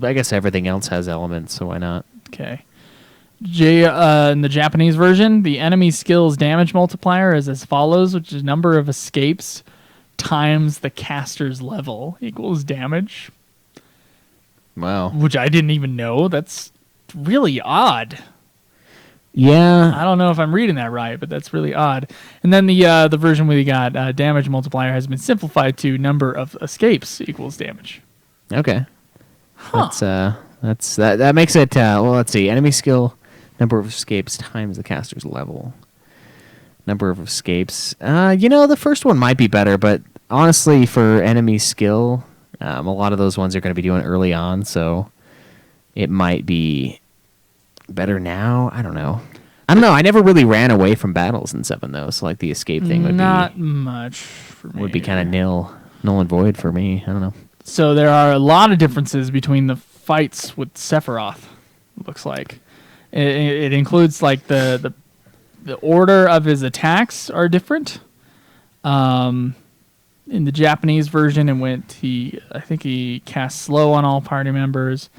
I guess everything else has elements, so why not? Okay. In the Japanese version, the enemy skill's damage multiplier is as follows, which is number of escapes times the caster's level equals damage. Wow. Which I didn't even know. That's really odd. Yeah. I don't know if I'm reading that right, but that's really odd. And then the version we got, damage multiplier has been simplified to number of escapes equals damage. Okay. Huh. That makes it well, let's see. Enemy skill number of escapes times the caster's level. Number of escapes. The first one might be better, but honestly for enemy skill, a lot of those ones are going to be doing early on, so it might be better now. I don't know. I never really ran away from battles in 7 though, so like the escape thing would not much for me. Would be kind of null and void for me. I don't know. So there are a lot of differences between the fights with Sephiroth. It looks like it includes like the order of his attacks are different. In the Japanese version, I think he cast slow on all party members.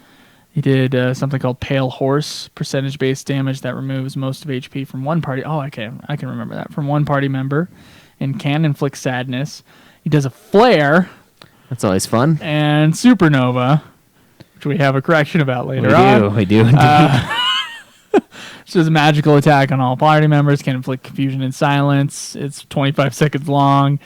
He did something called Pale Horse, percentage-based damage that removes most of HP from one party. Oh, I can remember that. From one party member, and can inflict sadness. He does a flare. That's always fun. And Supernova, which we have a correction about later on. We do indeed. Which is a magical attack on all party members, can inflict confusion and silence. It's 25 seconds long.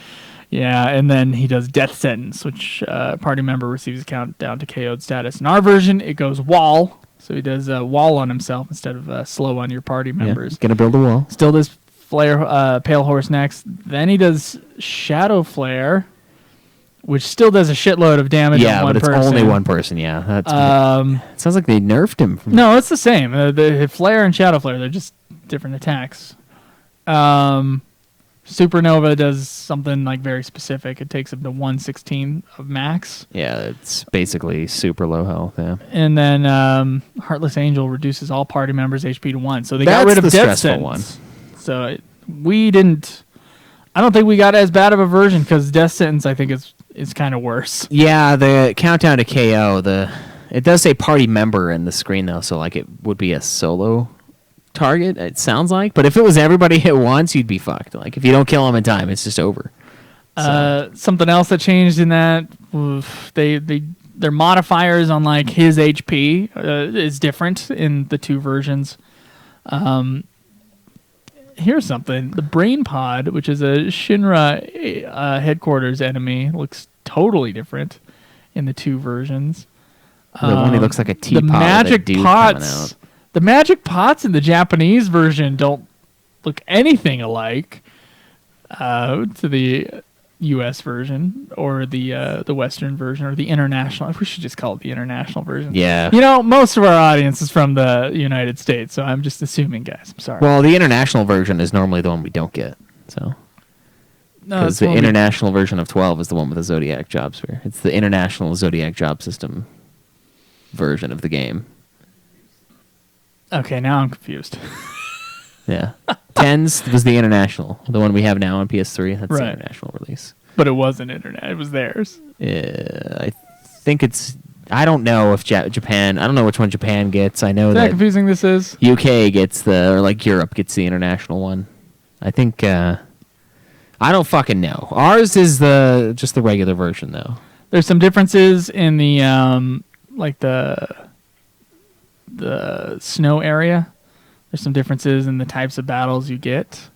Yeah, and then he does Death Sentence, which party member receives a countdown to KO'd status. In our version, it goes Wall, so he does Wall on himself instead of slow on your party members. Gonna build a wall. Still does Flare, Pale Horse next. Then he does Shadow Flare, which still does a shitload of damage on one person. Yeah, but it's only one person, yeah. It sounds like they nerfed him. No, it's the same. The Flare and Shadow Flare, they're just different attacks. Supernova does something like very specific. It takes him to 1/16 of max. Yeah, it's basically super low health, yeah. And then Heartless Angel reduces all party members' HP to 1. So they got rid of Death Sentence. So I don't think we got as bad of a version because Death Sentence, I think, is kind of worse. Yeah, the countdown to KO, it does say party member in the screen, though, so like it would be a solo target, it sounds like. But if it was everybody at once, you'd be fucked. Like, if you don't kill them in time, it's just over. So. Something else that changed in that, their modifiers on like his HP is different in the 2 versions. Here's something. The Brain Pod, which is a Shinra headquarters enemy, looks totally different in the 2 versions. The one that looks like a teapot. The magic pots. The magic pots in the Japanese version don't look anything alike to the U.S. version or the Western version or the international. We should just call it the international version. Yeah. Most of our audience is from the United States, so I'm just assuming, guys. I'm sorry. Well, the international version is normally the one we don't get. So. Because the international version of 12 is the one with the Zodiac job sphere. It's the international Zodiac job system version of the game. Okay, now I'm confused. Yeah. 10s was the international. The one we have now on PS3, that's the international release. But it wasn't internet. It was theirs. I think it's... I don't know if Japan... I don't know which one Japan gets. I know that... how confusing this is? UK gets or like Europe gets the international one. I think... I don't fucking know. Ours is just the regular version, though. There's some differences in the... the snow area. There's some differences in the types of battles you get,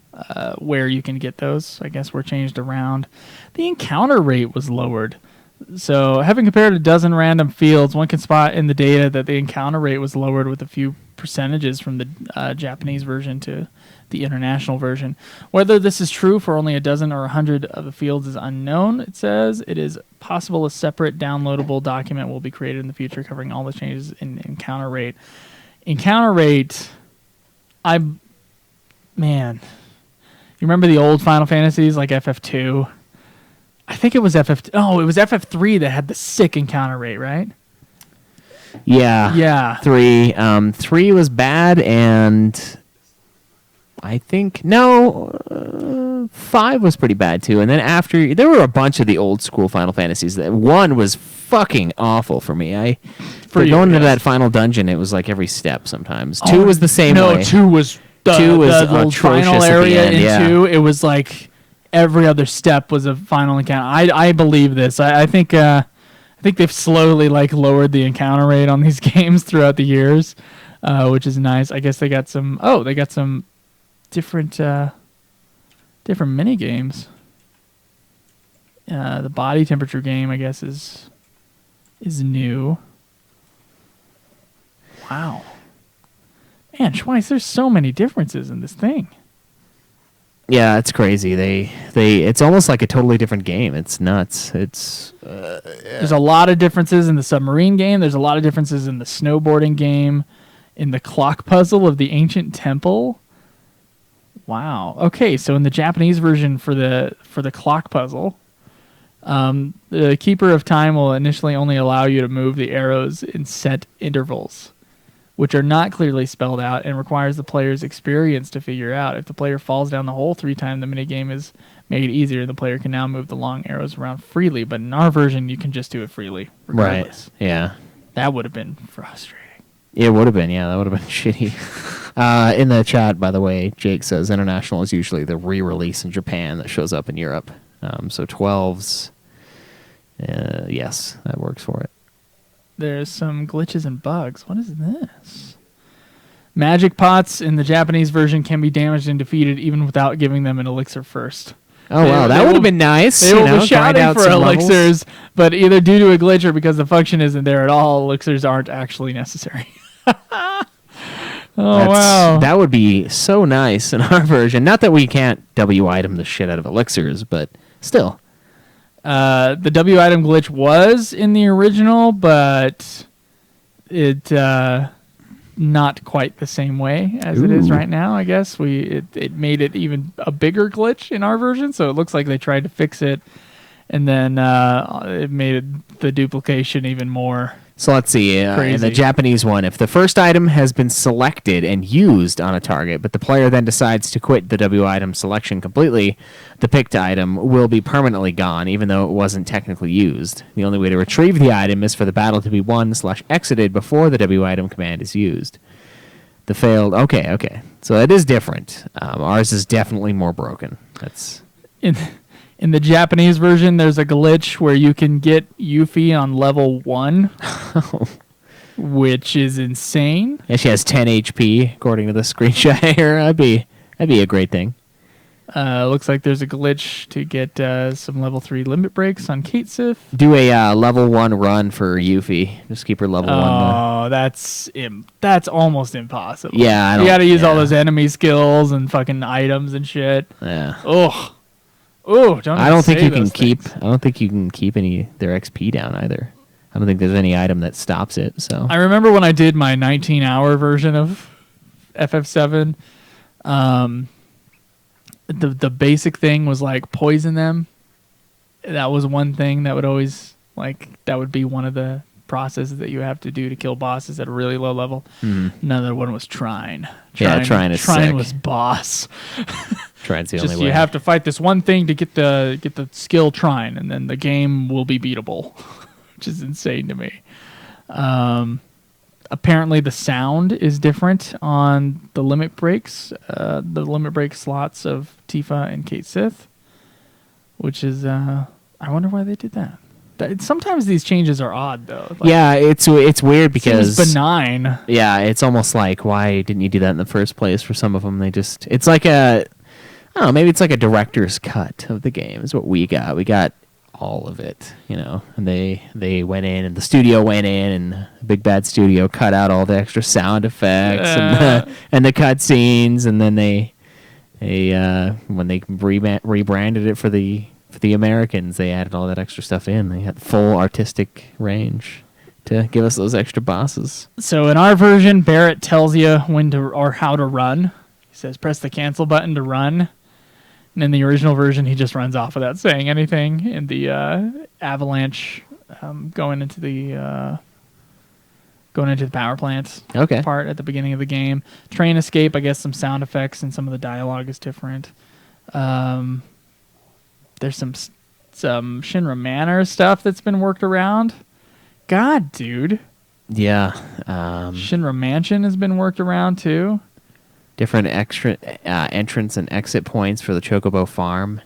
where you can get those. I guess were changed around. The encounter rate was lowered. So, having compared a dozen random fields, one can spot in the data that the encounter rate was lowered with a few percentages from the Japanese version to the international version. Whether this is true for only a dozen or 100 of the fields is unknown. It says it is possible a separate downloadable document will be created in the future covering all the changes in encounter rate. Encounter rate, man, you remember the old Final Fantasies like FF2? I think it was it was FF3 that had the sick encounter rate, right? Yeah. 3. 3 was bad, and I think 5 was pretty bad too. And then after, there were a bunch of the old school Final Fantasies. That 1 was fucking awful for me. Going into that final dungeon, it was like every step sometimes. 2 was the same way. No, 2 was the final area in 2. It was like every other step was a final encounter. I believe this. I think they've slowly like lowered the encounter rate on these games throughout the years, which is nice. I guess they got some different mini games. The body temperature game, I guess, is new. Wow. Man, Schweiss, there's so many differences in this thing. Yeah, it's crazy. It's almost like a totally different game. It's nuts. There's a lot of differences in the submarine game. There's a lot of differences in the snowboarding game, in the clock puzzle of the ancient temple. Wow. Okay, so in the Japanese version for the clock puzzle, the Keeper of Time will initially only allow you to move the arrows in set intervals, which are not clearly spelled out and requires the player's experience to figure out. If the player falls down the hole 3 times, the minigame is made easier. The player can now move the long arrows around freely, but in our version, you can just do it freely, regardless. Right, yeah. That would have been frustrating. It would have been, yeah. That would have been shitty. In the chat, by the way, Jake says international is usually the re-release in Japan that shows up in Europe. So 12s, yes, that works for it. There's some glitches and bugs. What is this? Magic pots in the Japanese version can be damaged and defeated even without giving them an elixir first. Oh, wow. That would have been nice. They will be shouting for elixirs, but either due to a glitch or because the function isn't there at all, elixirs aren't actually necessary. Wow. That would be so nice in our version. Not that we can't W-item the shit out of elixirs, but still. The W item glitch was in the original, but it not quite the same way as it is right now. I guess it made it even a bigger glitch in our version, so it looks like they tried to fix it, and then it made the duplication even more. So let's see, in the Japanese one, if the first item has been selected and used on a target, but the player then decides to quit the W item selection completely, the picked item will be permanently gone, even though it wasn't technically used. The only way to retrieve the item is for the battle to be won/exited before the W item command is used. The failed... Okay. So it is different. Ours is definitely more broken. That's... In the Japanese version, there's a glitch where you can get Yuffie on level 1, which is insane. Yeah, she has 10 HP, according to the screenshot here. That'd be a great thing. Looks like there's a glitch to get some level 3 limit breaks on Kate Sith. Do a level 1 run for Yuffie. Just keep her level 1. Oh, that's almost impossible. Yeah, you got to use all those enemy skills and fucking items and shit. Yeah. Ugh. I don't think you can keep any their XP down either. I don't think there's any item that stops it. So I remember when I did my 19-hour version of FF7, the basic thing was like poison them. That was one thing that would always that would be one of the processes that you have to do to kill bosses at a really low level. Another one was Trine. Trine is sick. Trine was boss. Trine's the only way. You have to fight this one thing to get the skill Trine, and then the game will be beatable, which is insane to me. Apparently, the sound is different on the limit breaks, the limit break slots of Tifa and Kate Sith, which is I wonder why they did that. Sometimes these changes are odd, though. Yeah, it's weird because it's benign. Yeah, it's almost like, why didn't you do that in the first place? For some of them, it's like maybe it's like a director's cut of the game is what we got. We got all of it, and they went in, and the studio went in, and Big Bad Studio cut out all the extra sound effects and the cut scenes, and then they when they rebranded it for the Americans, they added all that extra stuff in. They had full artistic range to give us those extra bosses. So in our version, Barrett tells you when to or how to run. He says press the cancel button to run. And in the original version, he just runs off without saying anything. In the avalanche going into the power plant part at the beginning of the game. Train escape, I guess some sound effects and some of the dialogue is different. There's some Shinra Manor stuff that's been worked around. God, dude. Yeah. Shinra Mansion has been worked around too. Different extra entrance and exit points for the Chocobo Farm.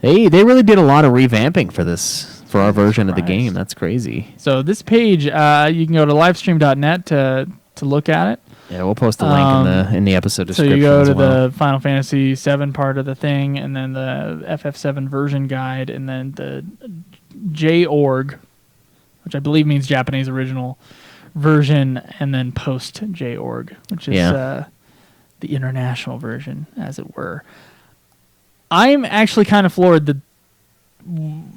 They really did a lot of revamping for our version of the game. That's crazy. So this page, you can go to livestream.net to look at it. Yeah, we'll post a link in the episode description. So you go to the Final Fantasy VII part of the thing, and then the FF7 version guide, and then the JORG, which I believe means Japanese original version, and then post JORG, which is the international version, as it were. I'm actually kind of floored that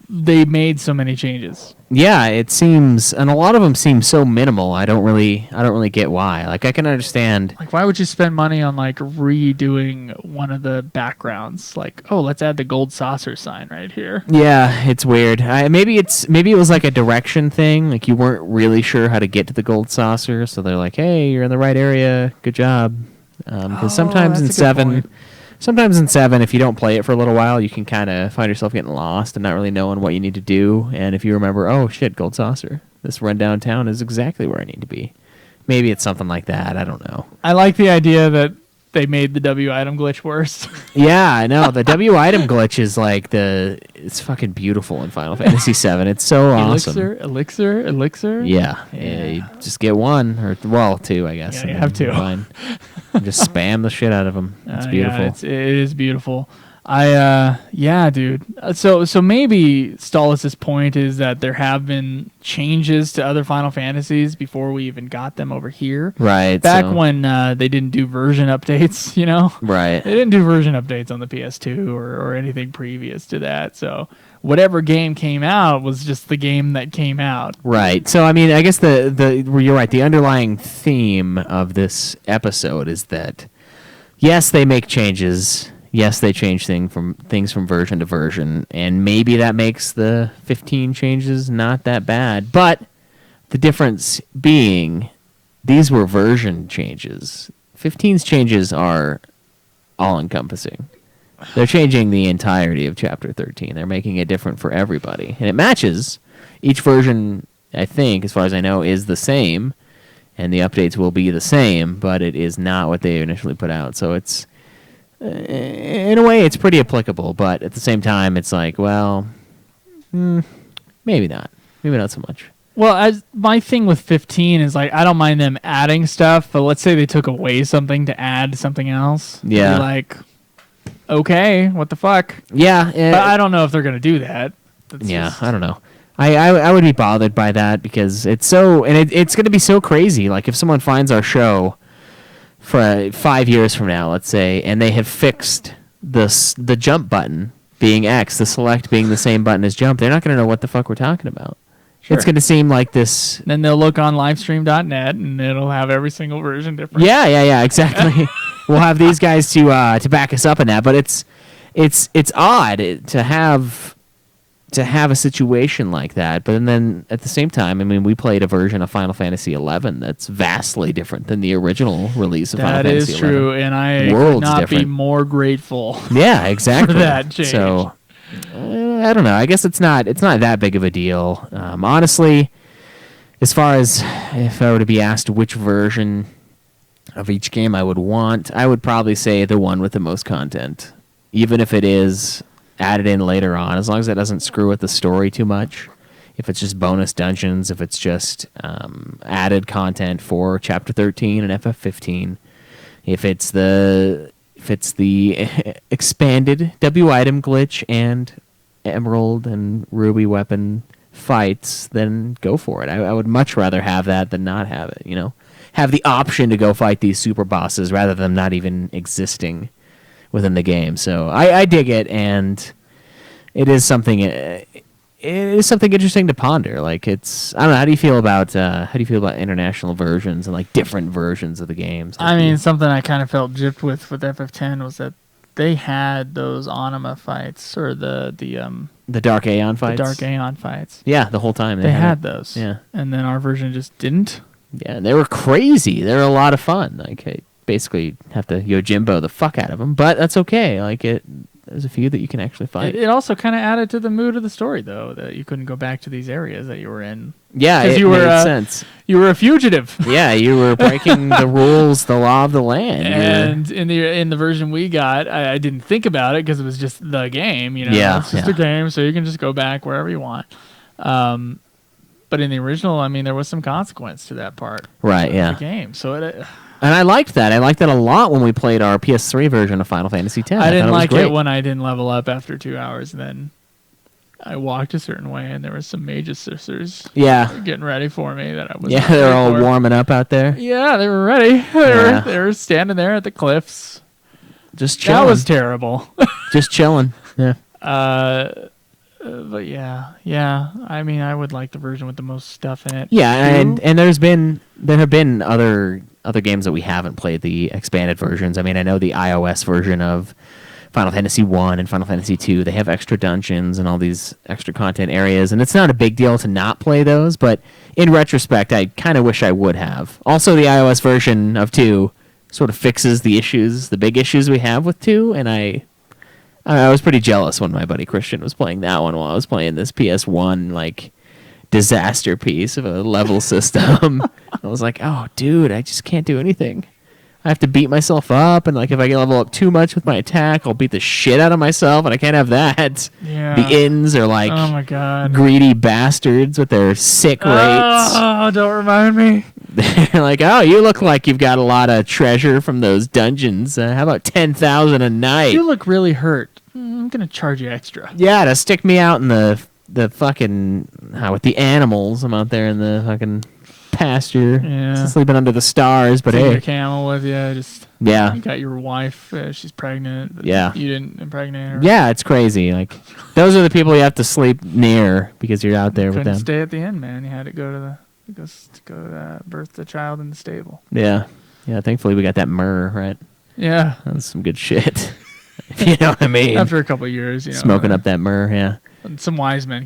they made so many changes. Yeah, it seems, and a lot of them seem so minimal. I don't really get why. Like, I can understand. Like, why would you spend money on like redoing one of the backgrounds? Like, oh, let's add the gold saucer sign right here. Yeah, it's weird. Maybe it was like a direction thing. Like, you weren't really sure how to get to the gold saucer, so they're like, "Hey, you're in the right area. Good job." Because sometimes in 7, if you don't play it for a little while, you can kind of find yourself getting lost and not really knowing what you need to do. And if you remember, oh shit, gold saucer, this run downtown is exactly where I need to be. Maybe it's something like that. I don't know. I like the idea that they made the W item glitch worse. Yeah, I know. The W item glitch is like it's fucking beautiful in Final Fantasy VII. It's so awesome. Elixir. Yeah. You just get one or two, I guess. Yeah, you have two. Fine. Just spam the shit out of them. It's beautiful. Yeah, it is beautiful. Dude. So maybe Stolas' point is that there have been changes to other Final Fantasies before we even got them over here. Right. Back when they didn't do version updates, Right. They didn't do version updates on the PS2 or anything previous to that. So whatever game came out was just the game that came out. Right. So, I mean, I guess you're right. The underlying theme of this episode is that, yes, they make changes. Yes, they change things from version to version, and maybe that makes the 15 changes not that bad. But the difference being, these were version changes. 15's changes are all-encompassing. They're changing the entirety of Chapter 13. They're making it different for everybody. And it matches. Each version, I think, as far as I know, is the same, and the updates will be the same, but it is not what they initially put out. So it's... in a way, it's pretty applicable, but at the same time, it's like, well, maybe not. Maybe not so much. Well, as my thing with 15 is like, I don't mind them adding stuff, but let's say they took away something to add something else. Yeah. You're like, okay, what the fuck? Yeah. But I don't know if they're going to do that. I don't know. I would be bothered by that because it's so, and it's going to be so crazy. Like, if someone finds our show for 5 years from now, let's say, and they have fixed the jump button being X, the select being the same button as jump, they're not going to know what the fuck we're talking about. Sure. It's going to seem like this... Then they'll look on livestream.net, and it'll have every single version different. Yeah, exactly. We'll have these guys to back us up in that, but it's odd to have a situation like that, but then at the same time, I mean, we played a version of Final Fantasy XI that's vastly different than the original release of Final Fantasy XI. That is true, and I could not be more grateful. Yeah, exactly. For that change. So, I don't know. I guess it's not that big of a deal. Honestly, as far as if I were to be asked which version of each game I would want, I would probably say the one with the most content, even if it is added in later on, as long as it doesn't screw with the story too much. If it's just bonus dungeons, if it's just added content for Chapter 13 and FF15, if it's the expanded W item glitch and Emerald and Ruby weapon fights, then go for it. I would much rather have that than not have it, you know? Have the option to go fight these super bosses rather than not even existing within the game. So I dig it, and it is something interesting to ponder. Like, it's, I don't know, how do you feel about international versions and like different versions of the games? I mean, something I kind of felt gypped with FF10 was that they had those Anima fights, or the Dark Aeon fights. The Dark Aeon fights. Yeah, the whole time they had those. Yeah, and then our version just didn't. Yeah, and they were crazy. They were a lot of fun. Like, I basically have to Yojimbo the fuck out of them, but that's okay. Like, there's a few that you can actually fight. It also kind of added to the mood of the story, though, that you couldn't go back to these areas that you were in. Yeah, it made sense. You were a fugitive. Yeah, you were breaking the rules, the law of the land. And in the version we got, I didn't think about it because it was just the game. You know, it's just a game, so you can just go back wherever you want. But in the original, I mean, there was some consequence to that part. Right. Of the game. So it. And I liked that. I liked that a lot when we played our PS3 version of Final Fantasy X. I didn't like it when I didn't level up after 2 hours, and then I walked a certain way, and there were some Mage's sisters getting ready for me that I was they were all warming up out there. Yeah, they were ready. They were standing there at the cliffs. Just chilling. That was terrible. Just chilling. Yeah. But yeah. I mean, I would like the version with the most stuff in it. Yeah, and there have been other games that we haven't played, the expanded versions. I mean, I know the iOS version of Final Fantasy I and Final Fantasy II, they have extra dungeons and all these extra content areas, and it's not a big deal to not play those, but in retrospect, I kind of wish I would have. Also, the iOS version of 2 sort of fixes the big issues we have with 2, and I was pretty jealous when my buddy Christian was playing that one while I was playing this PS1, like, disaster piece of a level system. I was like, oh, dude, I just can't do anything. I have to beat myself up, and like if I get level up too much with my attack, I'll beat the shit out of myself, and I can't have that. Yeah. The inns are like, oh my God, greedy bastards with their sick rates. Oh, don't remind me. They're like, oh, you look like you've got a lot of treasure from those dungeons. How about 10,000 a night? You look really hurt. I'm gonna charge you extra. Yeah, to stick me out in the fucking with the animals. I'm out there in the fucking pasture, sleeping under the stars. But take your camel with you. You got your wife. She's pregnant. But you didn't impregnate her. Yeah, it's crazy. Like, those are the people you have to sleep near because you're out there with them. Couldn't stay at the inn, man. You had to go to birth the child in the stable. Yeah. Thankfully, we got that myrrh, right? Yeah, that's some good shit. If you know what I mean. After a couple of years, smoking up that myrrh, yeah. And some wise men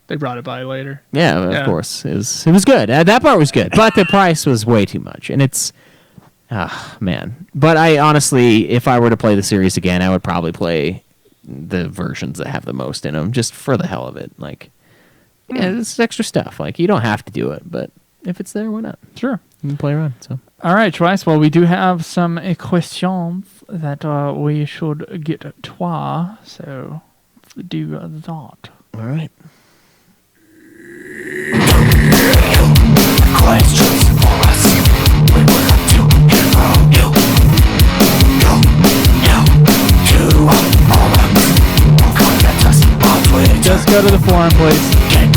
they brought it by later. Yeah, of course. It was good. That part was good. But the price was way too much. And it's, man. But I honestly, if I were to play the series again, I would probably play the versions that have the most in them, just for the hell of it. Like, it's extra stuff. Like, you don't have to do it, but if it's there, why not? Sure. You can play around, so. All right, Twice. Well, we do have some questions that we should get to, so do that. All right. Questions for us. We would like to hear from you. You contact us on Twitter. Just go to the forum, please. Get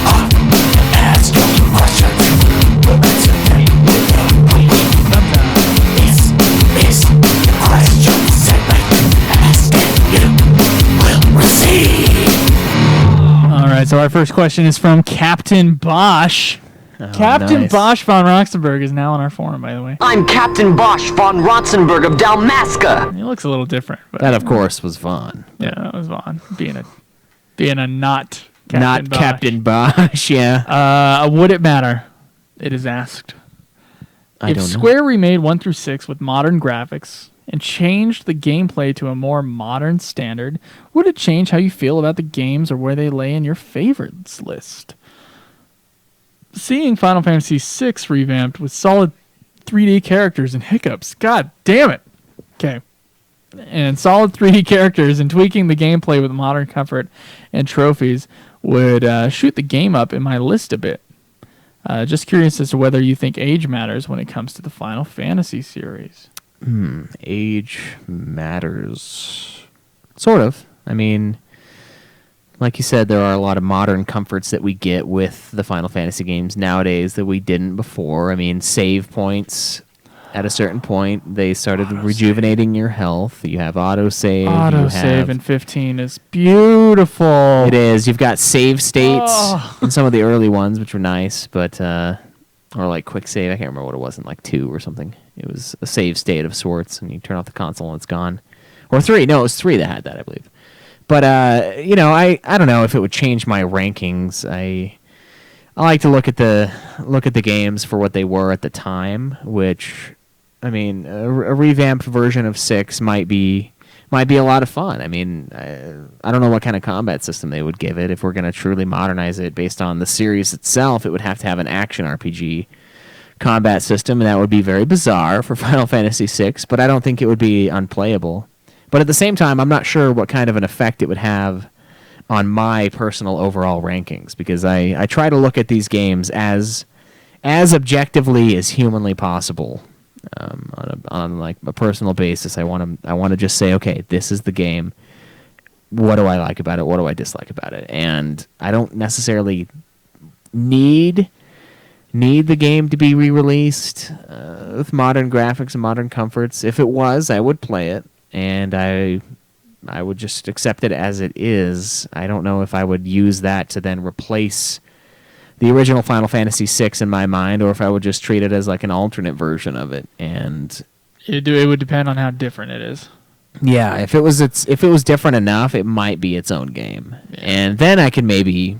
up and ask your questions. We'll answer them with a This is the question segment. Ask and you will receive. All right, so our first question is from Captain Bosch. Captain Bosch von Roxenberg is now on our forum, by the way. I'm Captain Bosch von Rotzenberg of Dalmasca. He looks a little different. But that, of course, was Vaughn. Yeah, that was Vaughn. Being a not Captain not Bosch. Captain Bosch, yeah. Would it matter? It is asked. If Square remade 1 through 6 with modern graphics and changed the gameplay to a more modern standard, would it change how you feel about the games or where they lay in your favorites list? Seeing Final Fantasy VI revamped with solid 3D characters and hiccups, god damn it. Okay. And solid 3D characters and tweaking the gameplay with modern comfort and trophies would shoot the game up in my list a bit. Just curious as to whether you think age matters when it comes to the Final Fantasy series. Age matters. Sort of. I mean, Like you said, there are a lot of modern comforts that we get with the Final Fantasy games nowadays that we didn't before. I mean, save points. At a certain point, they started rejuvenating your health. You have autosave. Autosave in 15 is beautiful. It is. You've got save states in some of the early ones, which were nice, but or like quick save. I can't remember what it was in like 2 or something. It was a save state of sorts, and you turn off the console and it's gone. Or 3. No, it was 3 that had that, I believe. But I don't know if it would change my rankings. I like to look at the games for what they were at the time, which. I mean, a revamped version of 6 might be a lot of fun. I mean, I don't know what kind of combat system they would give it. If we're going to truly modernize it based on the series itself, it would have to have an action RPG combat system, and that would be very bizarre for Final Fantasy VI, but I don't think it would be unplayable. But at the same time, I'm not sure what kind of an effect it would have on my personal overall rankings, because I try to look at these games as objectively as humanly possible. On like a personal basis, I want to just say, okay, this is the game. What do I like about it? What do I dislike about it? And I don't necessarily need the game to be re-released with modern graphics and modern comforts. If it was, I would play it, and I would just accept it as it is. I don't know if I would use that to then replace the original Final Fantasy VI in my mind, or if I would just treat it as like an alternate version of it. And it would depend on how different it is. Yeah, if it was different enough, it might be its own game, and then I could maybe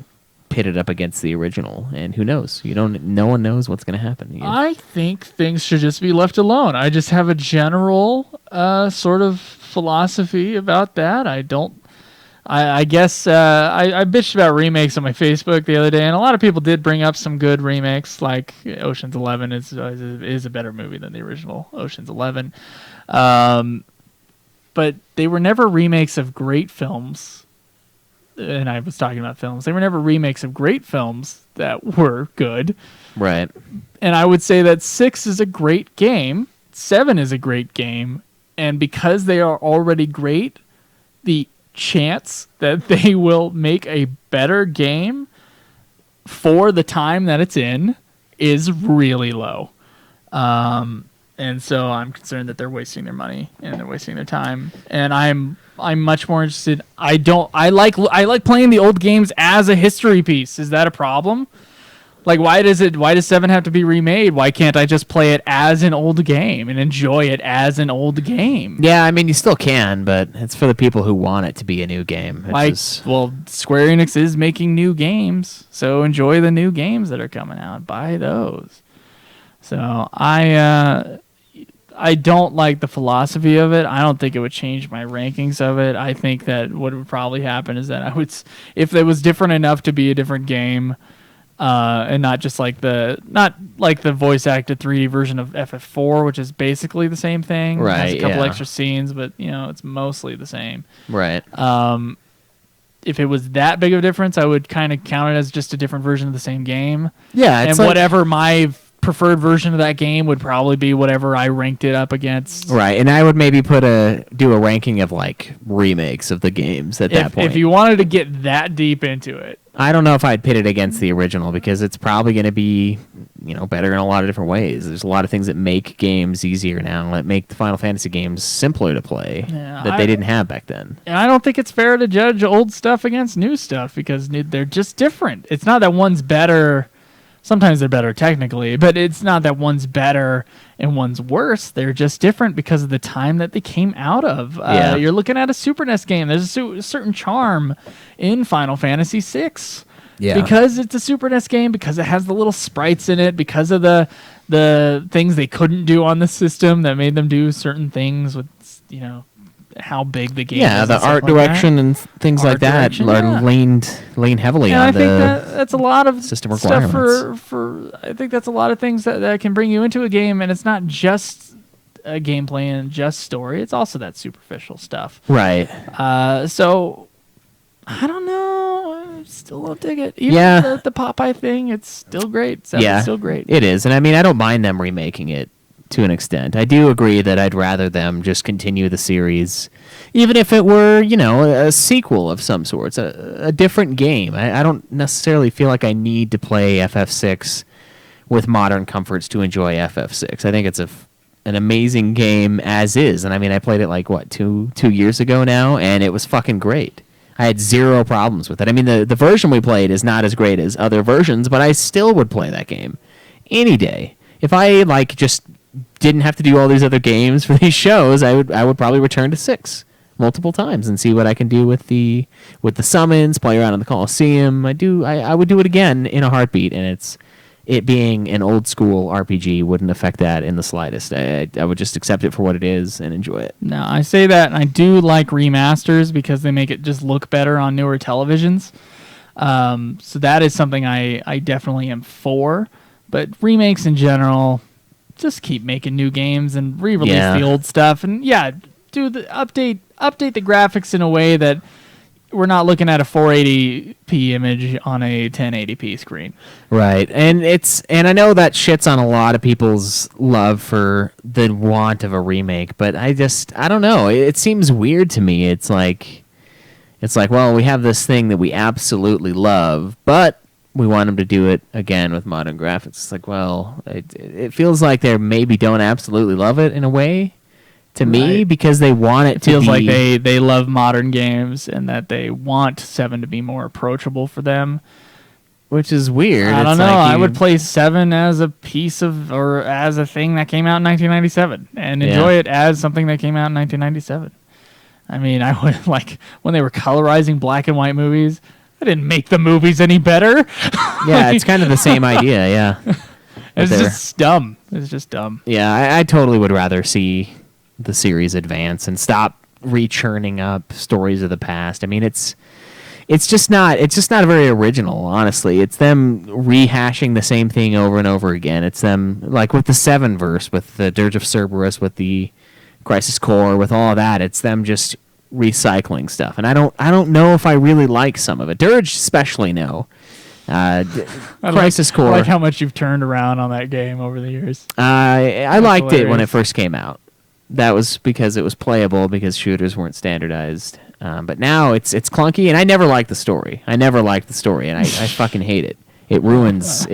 pit it up against the original. And who knows? No one knows what's going to happen. I think things should just be left alone. I just have a general sort of philosophy about that. I guess I bitched about remakes on my Facebook the other day, and a lot of people did bring up some good remakes, like Ocean's 11 is a better movie than the original Ocean's 11. But they were never remakes of great films, and I was talking about films. They were never remakes of great films that were good. Right. And I would say that 6 is a great game, 7 is a great game, and because they are already great, the chance that they will make a better game for the time that it's in is really low. And so I'm concerned that they're wasting their money and they're wasting their time. And I'm much more interested. I like playing the old games as a history piece. Is that a problem? Like, why does 7 have to be remade? Why can't I just play it as an old game and enjoy it as an old game? Yeah, I mean, you still can, but it's for the people who want it to be a new game. Well, Square Enix is making new games, so enjoy the new games that are coming out. Buy those. So I don't like the philosophy of it. I don't think it would change my rankings of it. I think that what would probably happen is that if it was different enough to be a different game, and not like the voice acted 3D version of FF4, which is basically the same thing. Right. It has a couple extra scenes, but it's mostly the same. Right. If it was that big of a difference, I would kind of count it as just a different version of the same game. Yeah, and whatever my preferred version of that game would probably be whatever I ranked it up against. Right, and I would maybe do a ranking of like remakes of the games at that point. If you wanted to get that deep into it. I don't know if I'd pit it against the original, because it's probably going to be, better in a lot of different ways. There's a lot of things that make games easier now, that make the Final Fantasy games simpler to play that they didn't have back then. And I don't think it's fair to judge old stuff against new stuff, because they're just different. It's not that one's better. Sometimes they're better technically, but it's not that one's better and one's worse. They're just different because of the time that they came out of. You're looking at a Super NES game. There's a certain charm in Final Fantasy VI. Yeah. Because it's a Super NES game, because it has the little sprites in it, because of the things they couldn't do on the system that made them do certain things with, how big the game is. Yeah, the art direction and things like that are leaned heavily on the system requirements. And I think that's a lot of stuff I think that's a lot of things that can bring you into a game, and it's not just gameplay and just story. It's also that superficial stuff. Right. So, I don't know. I still don't dig it. Even the Popeye thing, it's still great. It's still great. It is. And I mean, I don't mind them remaking it to an extent. I do agree that I'd rather them just continue the series even if it were, a sequel of some sorts, a different game. I don't necessarily feel like I need to play FF6 with modern comforts to enjoy FF6. I think it's an amazing game as is. And I mean, I played it like, 2 years ago now, and it was fucking great. I had zero problems with it. I mean, the version we played is not as great as other versions, but I still would play that game any day. If I just didn't have to do all these other games for these shows, I would probably return to 6 multiple times and see what I can do with the summons, play around in the Colosseum. I would do it again in a heartbeat, and it being an old school RPG wouldn't affect that in the slightest. I would just accept it for what it is and enjoy it. No, I say that, and I do like remasters because they make it just look better on newer televisions. So that is something I definitely am for. But remakes in general, just keep making new games and re-release the old stuff, and do the update the graphics in a way that we're not looking at a 480p image on a 1080p screen. Right. And I know that shits on a lot of people's love for the want of a remake, but I don't know. It seems weird to me. It's like, well, we have this thing that we absolutely love, but we want them to do it again with modern graphics. It's like, well, it feels like they maybe don't absolutely love it in a way. To me, because they want it to be... It feels like they love modern games and that they want 7 to be more approachable for them. Which is weird. I don't know. I would play 7 as a piece of... or as a thing that came out in 1997 and enjoy it as something that came out in 1997. I mean, I would when they were colorizing black and white movies, I didn't make the movies any better. Yeah, it's kind of the same idea, yeah. It's just dumb. It's just dumb. Yeah, I totally would rather see the series advance and stop rechurning up stories of the past. I mean, it's just not very original, honestly. It's them rehashing the same thing over and over again. It's them with the 7 verse, with the Dirge of Cerberus, with the Crisis Core, with all of that. It's them just recycling stuff, and I don't know if I really like some of it. Dirge especially no. Crisis Core. I like how much you've turned around on that game over the years. I liked it when it first came out. That was because it was playable, because shooters weren't standardized. But now it's clunky, and I never liked the story. And I fucking hate it. It ruins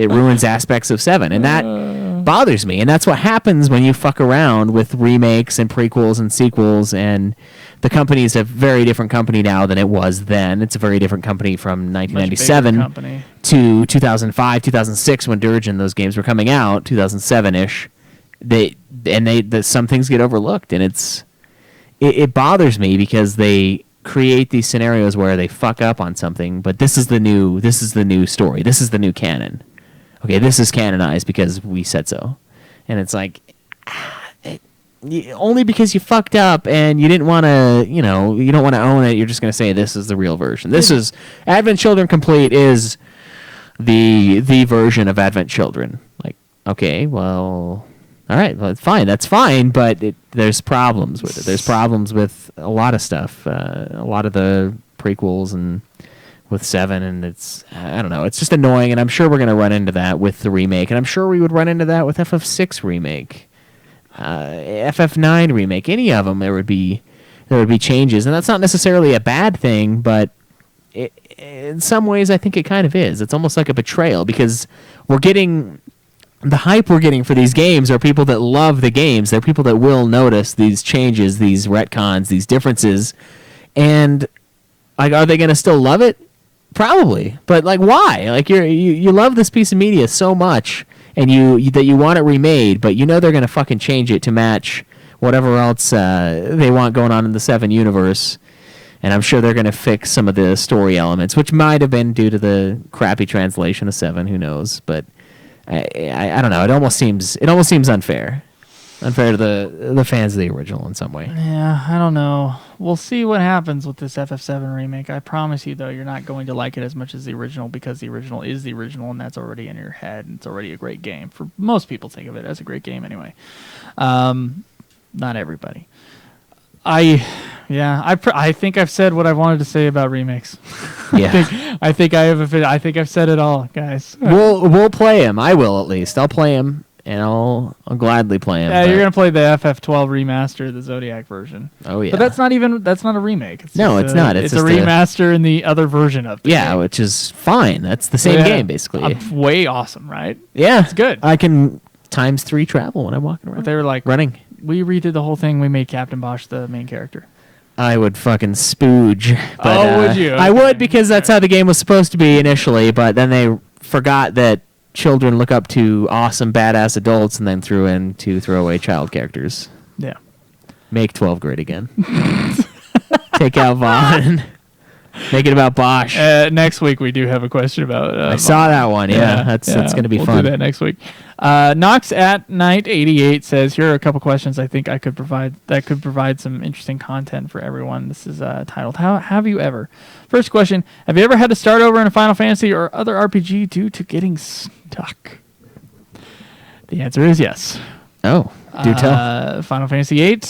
aspects of 7, and that bothers me. And that's what happens when you fuck around with remakes and prequels and sequels. And the company is a very different company now than it was then. It's a very different company from 1997 to 2005, 2006, when Dirge and those games were coming out, 2007-ish. Some things get overlooked, and it bothers me because they create these scenarios where they fuck up on something, but this is the new story, this is the new canon. Okay, this is canonized because we said so, and it's like only because you fucked up and you didn't want to, you don't want to own it. You're just going to say this is the real version. This is Advent Children Complete is the version of Advent Children. Like, okay, well. All right, well, fine. That's fine, but there's problems with it. There's problems with a lot of stuff, a lot of the prequels and with 7, and I don't know. It's just annoying, and I'm sure we're going to run into that with the remake, and I'm sure we would run into that with FF6 remake, FF9 remake, any of them. There would be changes, and that's not necessarily a bad thing, but in some ways, I think it kind of is. It's almost like a betrayal because we're getting. The hype we're getting for these games are people that love the games. They're people that will notice these changes, these retcons, these differences. And are they going to still love it? Probably. But why? You love this piece of media so much and that you want it remade, but they're going to fucking change it to match whatever else they want going on in the 7 universe. And I'm sure they're going to fix some of the story elements, which might have been due to the crappy translation of 7, who knows, but I don't know. It almost seems unfair to the fans of the original in some way. Yeah, I don't know. We'll see what happens with this FF7 remake. I promise you, though, you're not going to like it as much as the original because the original is the original, and that's already in your head. And it's already a great game. For most people, think of it as a great game anyway. Not everybody. I think I've said what I wanted to say about remakes. Yeah, I think I've said it all, guys. We'll play them. I will, at least. I'll play them, and I'll gladly play them. Yeah, you're gonna play the FF12 remaster, the Zodiac version. Oh yeah, but that's not a remake. It's not. It's a remaster in the other version of the game. which is fine. That's the same game basically. Way awesome, right? Yeah, it's good. I can ×3 travel when I'm walking around. But they were like running. We redid the whole thing. We made Captain Bosch the main character. I would fucking spooge. But, would you? I would, because that's how the game was supposed to be initially, but then they forgot that children look up to awesome, badass adults and then threw in 2 throwaway child characters. Yeah. Make 12 great again. Take out Vaughn. Make it about Bosch. Next week we do have a question about. I saw that one. Yeah, that's going to be fun. We'll do that next week. Nox at Night 88 says, "Here are a couple questions I think I could provide that could provide some interesting content for everyone." This is titled "How have you ever?" First question: have you ever had to start over in a Final Fantasy or other RPG due to getting stuck? The answer is yes. Oh, do tell. Final Fantasy VIII.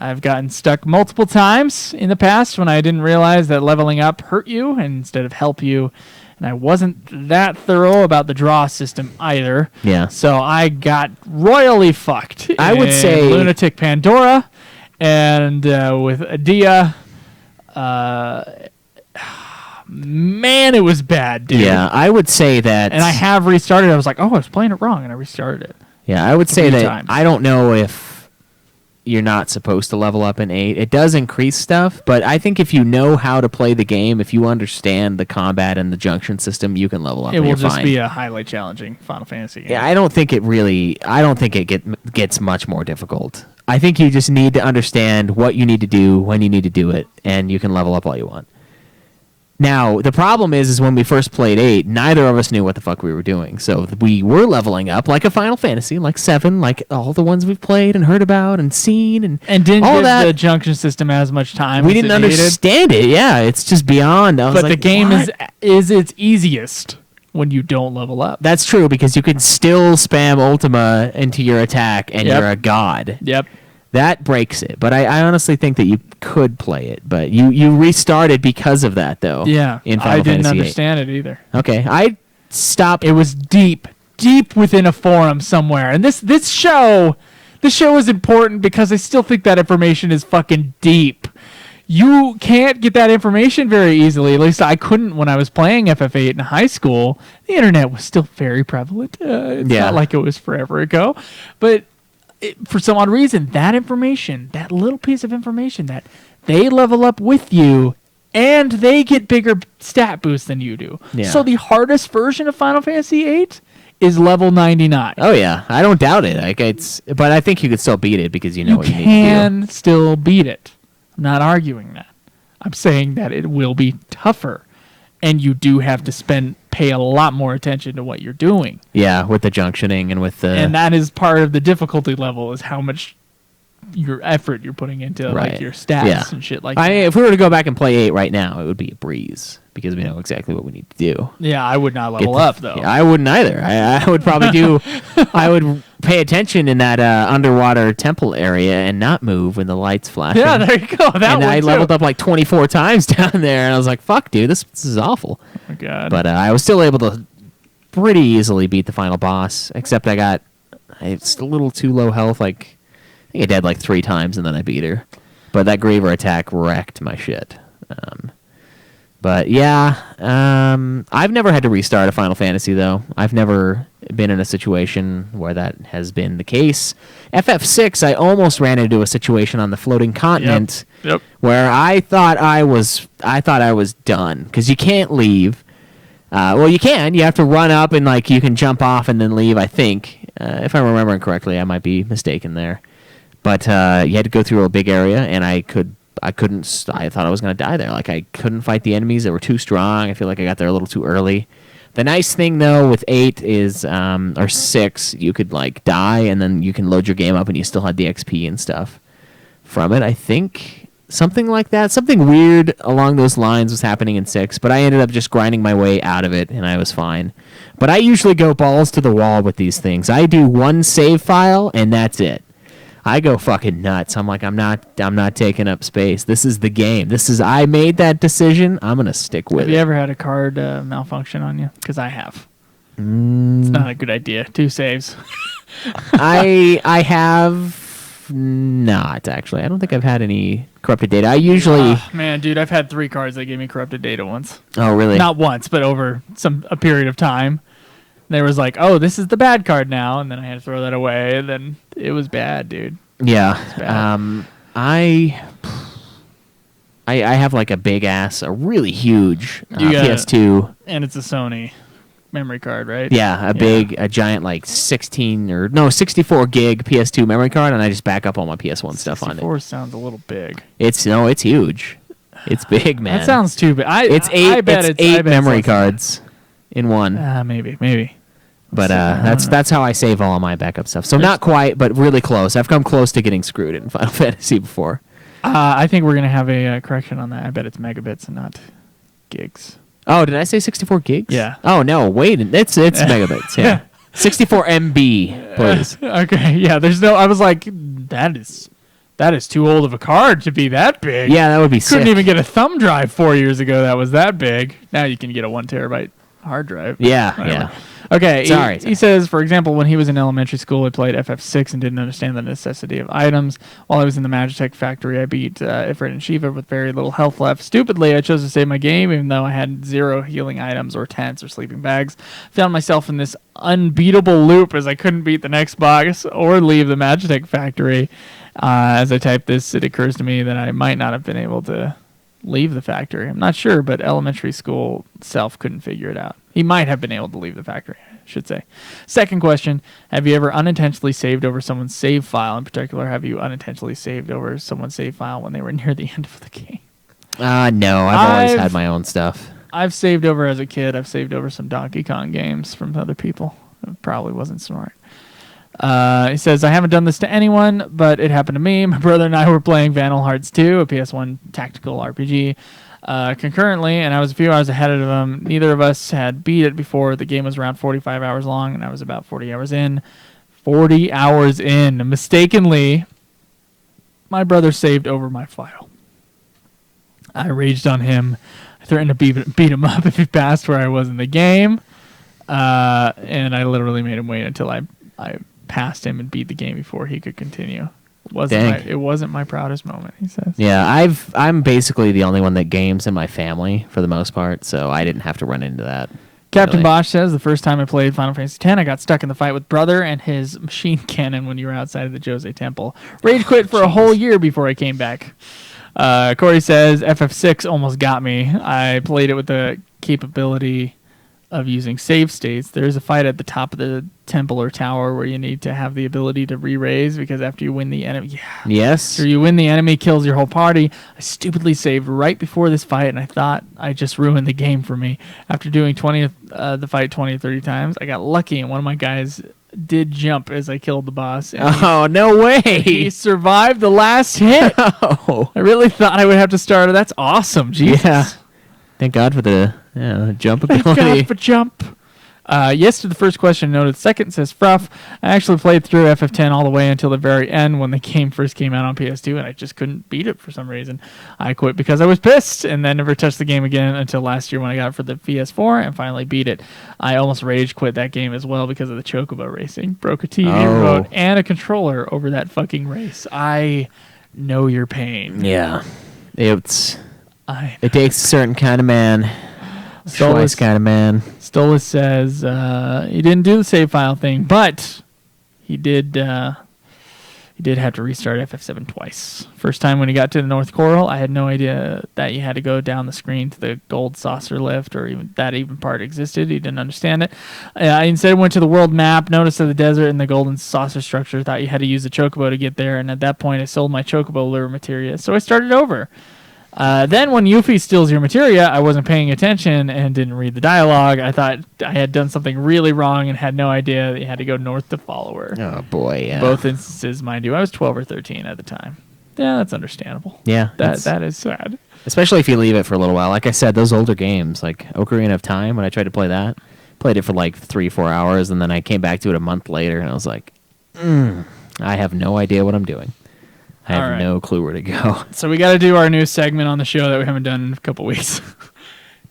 I've gotten stuck multiple times in the past when I didn't realize that leveling up hurt you instead of help you. And I wasn't that thorough about the draw system either. Yeah. So I got royally fucked. I would say Lunatic Pandora and with Adia. Man, it was bad, dude. Yeah, I would say that. And I have restarted. I was like, oh, I was playing it wrong, and I restarted it. Yeah, I would say that times. I don't know if you're not supposed to level up in 8. It does increase stuff, but I think if you know how to play the game, if you understand the combat and the junction system, you can level up. It will just fine. be a highly challenging Final Fantasy game. Yeah, I don't think it gets much more difficult. I think you just need to understand what you need to do when you need to do it, and you can level up all you want. Now, the problem is when we first played 8, neither of us knew what the fuck we were doing. So we were leveling up like a Final Fantasy, like 7, like all the ones we've played and heard about and seen. And didn't all give that. the junction system as much time We as didn't it needed. understand it, yeah. It's just beyond. But the game is its easiest when you don't level up. That's true, because you can still spam Ultima into your attack and you're a god. Yep. That breaks it. But I honestly think that you could play it. But you restarted because of that, though. Yeah. In Final I didn't Fantasy understand it either. Okay. I stopped. It was deep within a forum somewhere. And this show is important because I still think that information is fucking deep. You can't get that information very easily. At least I couldn't when I was playing FF8 in high school. The internet was still very prevalent. It's not like it was forever ago. But for some odd reason, that information, that little piece of information, that they level up with you and they get bigger stat boosts than you do. Yeah. So the hardest version of Final Fantasy VIII is level 99. Oh yeah, I don't doubt it. But I think you could still beat it because you know what you need to do. You can still beat it. I'm not arguing that. I'm saying that it will be tougher, and you do have to pay a lot more attention to what you're doing. Yeah, with the junctioning and with the... And that is part of the difficulty level, is how much your effort you're putting into like your stats and shit like that. If we were to go back and play 8 right now, it would be a breeze because we know exactly what we need to do. Yeah, I would not level up though. Yeah, I wouldn't either. I would probably I would pay attention in that underwater temple area and not move when the lights flash. Yeah, there you go. I leveled up like 24 times down there, and I was like, "Fuck, dude, this is awful." Oh my god! But I was still able to pretty easily beat the final boss, except it's a little too low health. Like I think I died like 3 times, and then I beat her. But that Graver attack wrecked my shit. But yeah, I've never had to restart a Final Fantasy, though. I've never been in a situation where that has been the case. FF6, I almost ran into a situation on the floating continent where I thought I was done, because you can't leave. Well, you can. You have to run up and you can jump off and then leave, I think. If I'm remembering correctly, I might be mistaken there. But you had to go through a big area, and I couldn't. I thought I was going to die there. I couldn't fight the enemies. They were too strong. I feel like I got there a little too early. The nice thing, though, with 8 is, or 6, you could, die, and then you can load your game up, and you still had the XP and stuff from it, I think. Something like that. Something weird along those lines was happening in 6, but I ended up just grinding my way out of it, and I was fine. But I usually go balls to the wall with these things. I do one save file, and that's it. I go fucking nuts. I'm like, I'm not taking up space. This is the game. I made that decision. I'm going to stick with it. Have you ever had a card malfunction on you? Because I have. It's not a good idea. 2 saves. I have not, actually. I don't think I've had any corrupted data. I usually... man, dude, I've had 3 cards that gave me corrupted data once. Oh, really? Not once, but over a period of time. There was like, oh, this is the bad card now, and then I had to throw that away, and then it was bad, dude. Yeah. Bad. I have like a really huge PS2. And it's a Sony memory card, right? Yeah, a giant like 64 gig PS2 memory card, and I just back up all my PS1 stuff on it. 64 sounds a little big. It's huge. It's big, man. That sounds too big. It's eight memory cards in one. Maybe. But that's how I save all of my backup stuff. So not quite, but really close. I've come close to getting screwed in Final Fantasy before. I think we're gonna have a correction on that. I bet it's megabits and not gigs. Oh, did I say 64 gigs? Yeah. Oh no, wait, it's megabits. Yeah, 64 MB, please. Okay, yeah. I was like, that is too old of a card to be that big. Yeah, that would be. Couldn't even get a thumb drive 4 years ago that was that big. Now you can get a 1 terabyte hard drive. Yeah, Whatever. yeah. Okay, Sorry. He says, for example, when he was in elementary school, he played FF6 and didn't understand the necessity of items. While I was in the Magitech factory, I beat Ifrit and Shiva with very little health left. Stupidly, I chose to save my game, even though I had 0 healing items or tents or sleeping bags. Found myself in this unbeatable loop as I couldn't beat the next boss or leave the Magitech factory. As I type this, it occurs to me that I might not have been able to leave the factory. I'm not sure, but elementary school self couldn't figure it out. He might have been able to leave the factory, I should say. Second question, have you ever unintentionally saved over someone's save file? In particular, have you unintentionally saved over someone's save file when they were near the end of the game? No, I've always had my own stuff. I've saved over as a kid. I've saved over some Donkey Kong games from other people. It probably wasn't smart. He says, I haven't done this to anyone, but it happened to me. My brother and I were playing Vandal Hearts 2, a PS1 tactical RPG, concurrently, and I was a few hours ahead of him. Neither of us had beat it before. The game was around 45 hours long, and I was about 40 hours in. 40 hours in. Mistakenly, my brother saved over my file. I raged on him. I threatened to beat him up if he passed where I was in the game, and I literally made him wait until I passed him and beat the game before he could continue. It wasn't my proudest moment, he says. Yeah, I'm basically the only one that games in my family for the most part, so I didn't have to run into that. Captain really. Bosch says, the first time I played Final Fantasy X, I got stuck in the fight with brother and his machine cannon when you were outside of the Jose Temple. Rage quit for a whole year before I came back. Corey says, FF6 almost got me. I played it with the capability of using save states. There's a fight at the top of the temple or tower where you need to have the ability to re-raise, because after you win the enemy... Yes. After you win, the enemy kills your whole party. I stupidly saved right before this fight, and I thought I just ruined the game for me. After doing the fight 20 or 30 times, I got lucky, and one of my guys did jump as I killed the boss. Oh, no way! He survived the last hit. Oh. I really thought I would have to start. That's awesome. Jesus. Yeah. Thank God for the jump ability. Thank God for jump. Yes to the first question. No to the second, says Fruff. I actually played through FF10 all the way until the very end when the game first came out on PS2, and I just couldn't beat it for some reason. I quit because I was pissed, and then never touched the game again until last year when I got it for the PS4 and finally beat it. I almost rage quit that game as well because of the chocobo racing. Broke a TV remote and a controller over that fucking race. I know your pain. Yeah. It takes a certain kind of man. Stolas kind of man. Stolas says he didn't do the save file thing, but he did have to restart FF7 twice. First time when he got to the North Coral, I had no idea that you had to go down the screen to the gold saucer lift, or even that part existed. He didn't understand it. I instead went to the world map, noticed that the desert and the golden saucer structure, thought you had to use the chocobo to get there, and at that point I sold my chocobo lure materia, so I started over. Then when Yuffie steals your materia, I wasn't paying attention and didn't read the dialogue. I thought I had done something really wrong and had no idea that you had to go north to follow her. Oh, boy, yeah. Both instances, mind you. I was 12 or 13 at the time. Yeah, that's understandable. Yeah. That is sad. Especially if you leave it for a little while. Like I said, those older games, like Ocarina of Time, when I tried to play that, played it for like 3-4 hours, and then I came back to it a month later, and I was like, I have no idea what I'm doing. I have no clue where to go. So we got to do our new segment on the show that we haven't done in a couple weeks.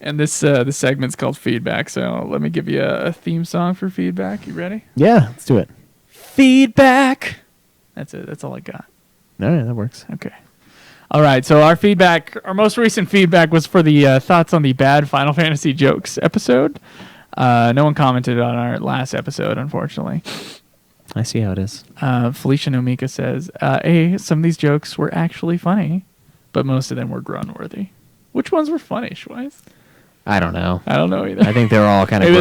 And this segment's called Feedback. So let me give you a theme song for Feedback. You ready? Yeah, let's do it. feedback. That's it. That's all I got. No, yeah, that works. Okay. All right. So our most recent feedback was for the thoughts on the bad Final Fantasy jokes episode. No one commented on our last episode, unfortunately. I see how it is. Felicia Nomika says, some of these jokes were actually funny, but most of them were groan-worthy. Which ones were funny, Schweiss? I don't know. I don't know either. I think they're all kind of maybe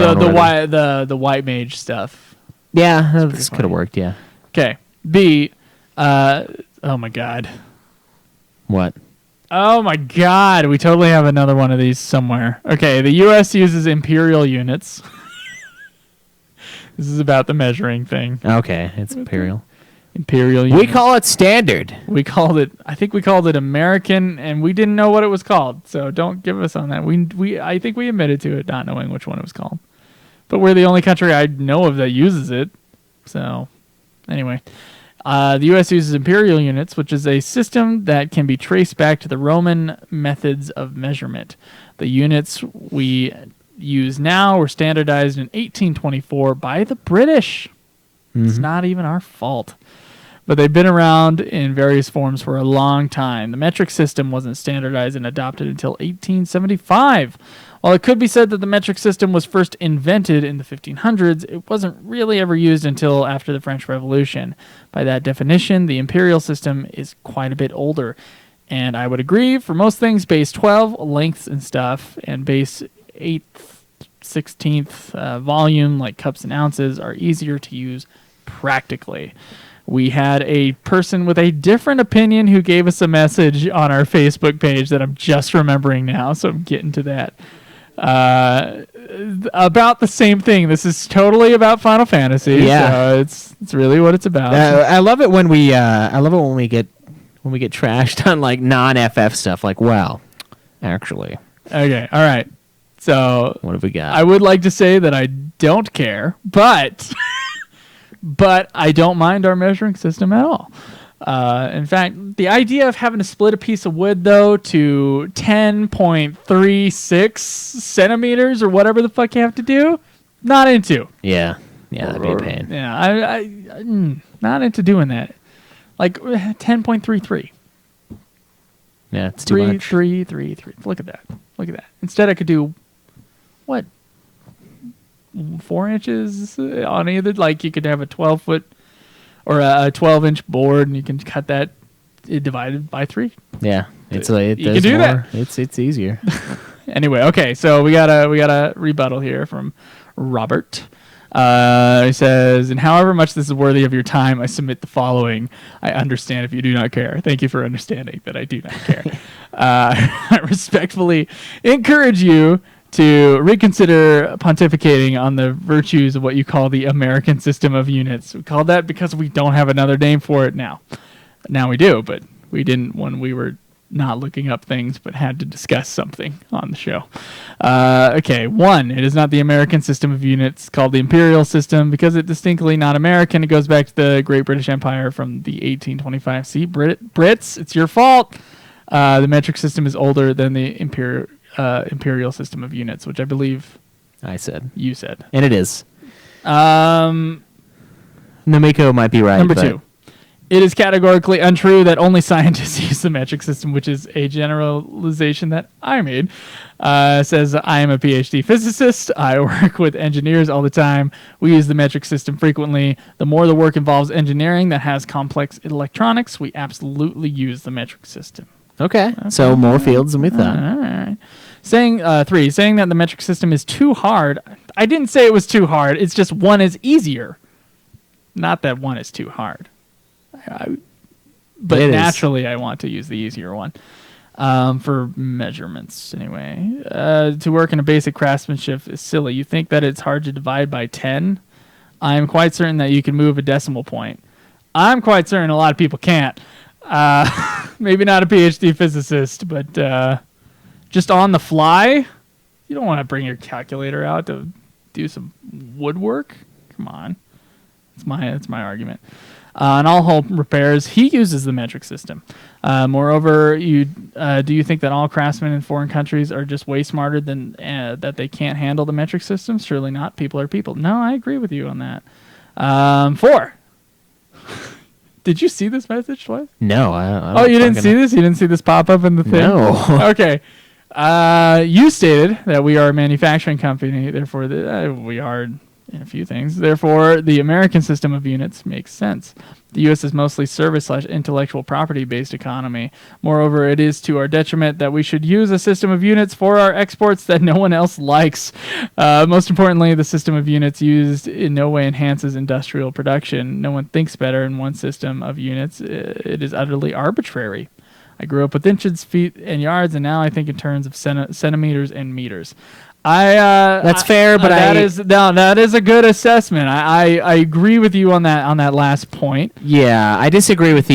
the white mage stuff. Yeah, this could have worked, yeah. Okay. B, oh my God. What? Oh my God. We totally have another one of these somewhere. Okay, the U.S. uses imperial units. This is about the measuring thing. Okay, it's imperial. Imperial units. We call it standard. I think we called it American, and we didn't know what it was called, so don't give us on that. I think we admitted to it not knowing which one it was called. But we're the only country I know of that uses it. So, anyway. The U.S. uses imperial units, which is a system that can be traced back to the Roman methods of measurement. The units we use now were standardized in 1824 by the British. It's not even our fault. But they've been around in various forms for a long time. The metric system wasn't standardized and adopted until 1875. While it could be said that the metric system was first invented in the 1500s, it wasn't really ever used until after the French Revolution. By that definition, the imperial system is quite a bit older. And I would agree, for most things, base 12, lengths and stuff, and base 8th, 16th volume, like cups and ounces, are easier to use practically. We had a person with a different opinion who gave us a message on our Facebook page that I'm just remembering now, so I'm getting to that. About the same thing. This is totally about Final Fantasy. Yeah, so it's really what it's about. I love it when we get trashed on like non-FF stuff. Like, well, actually. Okay, all right. So what have we got? I would like to say that I don't care, but I don't mind our measuring system at all. In fact, the idea of having to split a piece of wood, though, to 10.36 centimeters or whatever the fuck you have to do, not into. Yeah, that'd be a pain. Yeah, I not into doing that. Like 10.33. Yeah, it's too much. 3. Look at that. Instead, I could do, 4 inches on either. Like, you could have a 12-foot or a 12-inch board, and you can cut that divided by 3. Yeah, you can do more. That. It's easier. Anyway, okay, so we got a rebuttal here from Robert. He says, and however much this is worthy of your time, I submit the following. I understand if you do not care. Thank you for understanding that I do not care. I respectfully encourage you to reconsider pontificating on the virtues of what you call the American system of units. We call that because we don't have another name for it now. Now we do, but we didn't when we were not looking up things, but had to discuss something on the show. Okay, 1, it is not the American system of units, called the imperial system, because it's distinctly not American. It goes back to the Great British Empire from the 1825. See, Brits, it's your fault. The metric system is older than the imperial system of units, which I believe you said. And it is. Nomiko might be right. Number 2. It is categorically untrue that only scientists use the metric system, which is a generalization that I made. Says, I am a PhD physicist. I work with engineers all the time. We use the metric system frequently. The more the work involves engineering that has complex electronics, we absolutely use the metric system. Okay. So more fields than we thought. All right. Saying 3, saying that the metric system is too hard. I didn't say it was too hard. It's just 1 is easier. Not that 1 is too hard. But naturally, I want to use the easier one for measurements. Anyway, to work in a basic craftsmanship is silly. You think that it's hard to divide by 10? I am quite certain that you can move a decimal point. I'm quite certain a lot of people can't. Maybe not a PhD physicist, but just on the fly, you don't want to bring your calculator out to do some woodwork. Come on, that's my argument. On all home repairs, he uses the metric system. Moreover, do you think that all craftsmen in foreign countries are just way smarter than that they can't handle the metric system? Surely not. People are people. No, I agree with you on that. 4. Did you see this message twice? No, I Oh, you didn't see this? You didn't see this pop up in the thing? No. Okay. You stated that we are a manufacturing company, therefore we are in a few things. Therefore, the American system of units makes sense. The U.S. is mostly service/intellectual property-based economy. Moreover, it is to our detriment that we should use a system of units for our exports that no one else likes. Most importantly, the system of units used in no way enhances industrial production. No one thinks better in one system of units. It is utterly arbitrary. I grew up with inches, feet, and yards, and now I think in terms of centimeters and meters. That's fair, but that is a good assessment. I agree with you on that last point. Yeah, I disagree with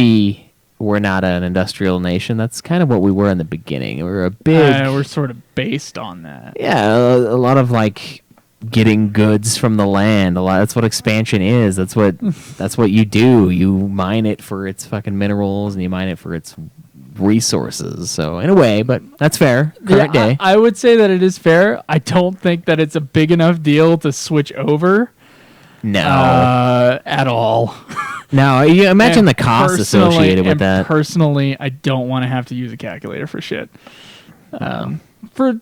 we're not an industrial nation. That's kind of what we were in the beginning. We're sort of based on that. Yeah, a lot of like getting goods from the land. That's what expansion is. That's what you do. You mine it for its fucking minerals, and you mine it for its resources. So in a way, but that's fair. Current day. I would say that it is fair. I don't think that it's a big enough deal to switch over. No. At all. No, you imagine the cost associated with that. Personally, I don't want to have to use a calculator for shit. For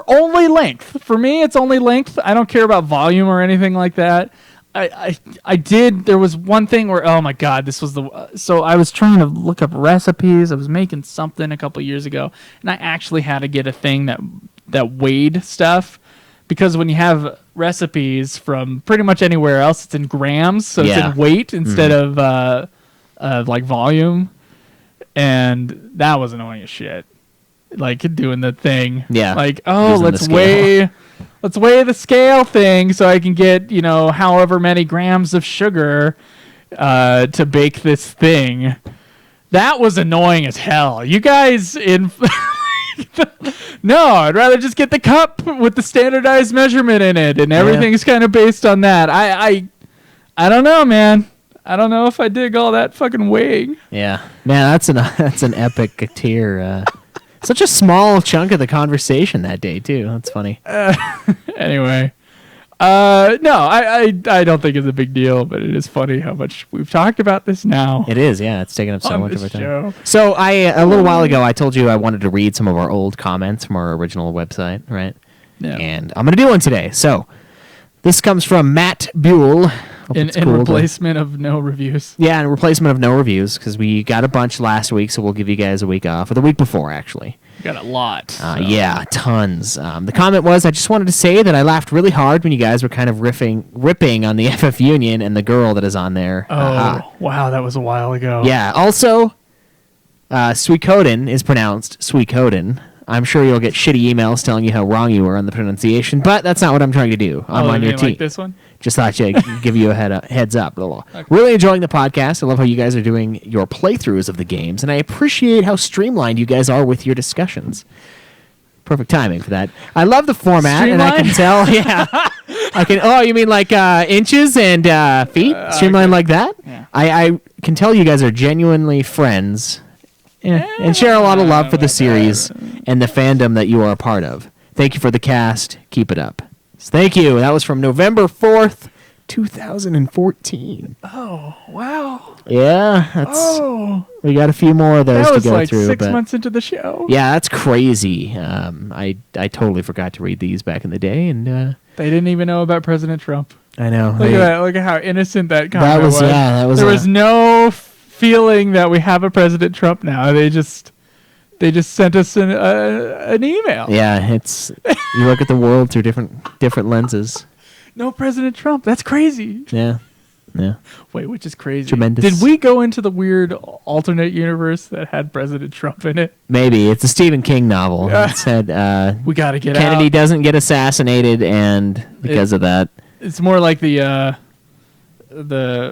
only length. For me, it's only length. I don't care about volume or anything like that. I did. There was one thing where, oh my god, this was so I was trying to look up recipes. I was making something a couple years ago, and I actually had to get a thing that weighed stuff, because when you have recipes from pretty much anywhere else, it's in grams, so it's in weight instead of like volume, and that was annoying as shit. Like doing the thing, like, oh, let's weigh the scale thing so I can get, however many grams of sugar to bake this thing. That was annoying as hell. You guys no, I'd rather just get the cup with the standardized measurement in it, and everything's kind of based on that. I don't know, man. I don't know if I dig all that fucking weighing. Yeah, man, that's an epic tier. Such a small chunk of the conversation that day, too. That's funny. Anyway. No, I don't think it's a big deal, but it is funny how much we've talked about this now. It is, yeah. It's taken up so much of our time. Show. So a little while ago, I told you I wanted to read some of our old comments from our original website, right? Yeah. And I'm going to do one today. So this comes from Matt Buell. In replacement of no reviews. Yeah, in replacement of no reviews, because we got a bunch last week, so we'll give you guys a week off. Or the week before, actually. We got a lot. Yeah, tons. The comment was, I just wanted to say that I laughed really hard when you guys were kind of ripping on the FF Union and the girl that is on there. Oh, wow, that was a while ago. Yeah, also, Suikoden is pronounced Suikoden. I'm sure you'll get shitty emails telling you how wrong you were on the pronunciation, but that's not what I'm trying to do. I'm on your team. Like this one? Just thought I'd give you a heads up. Okay. Really enjoying the podcast. I love how you guys are doing your playthroughs of the games, and I appreciate how streamlined you guys are with your discussions. Perfect timing for that. I love the format, and I can tell. Yeah, I can. Oh, you mean like inches and feet? Streamlined like that? Yeah. I can tell you guys are genuinely friends, and share a lot of love for the series and the fandom that you are a part of. Thank you for the cast. Keep it up. Thank you. That was from November 4th, 2014. Oh, wow. Yeah, we got a few more of those to go through. That was like 6 months into the show. Yeah, that's crazy. I totally forgot to read these back in the day, and they didn't even know about President Trump. I know. Look at that. Look at how innocent that comment was. Yeah, that was. There was no feeling that we have a President Trump now. They just sent us an email. Yeah, it's you look at the world through different lenses. No President Trump. That's crazy. Yeah. Wait, which is crazy? Tremendous. Did we go into the weird alternate universe that had President Trump in it? Maybe. It's a Stephen King novel. It said we got to get Kennedy out. doesn't get assassinated, and because of that, it's more like the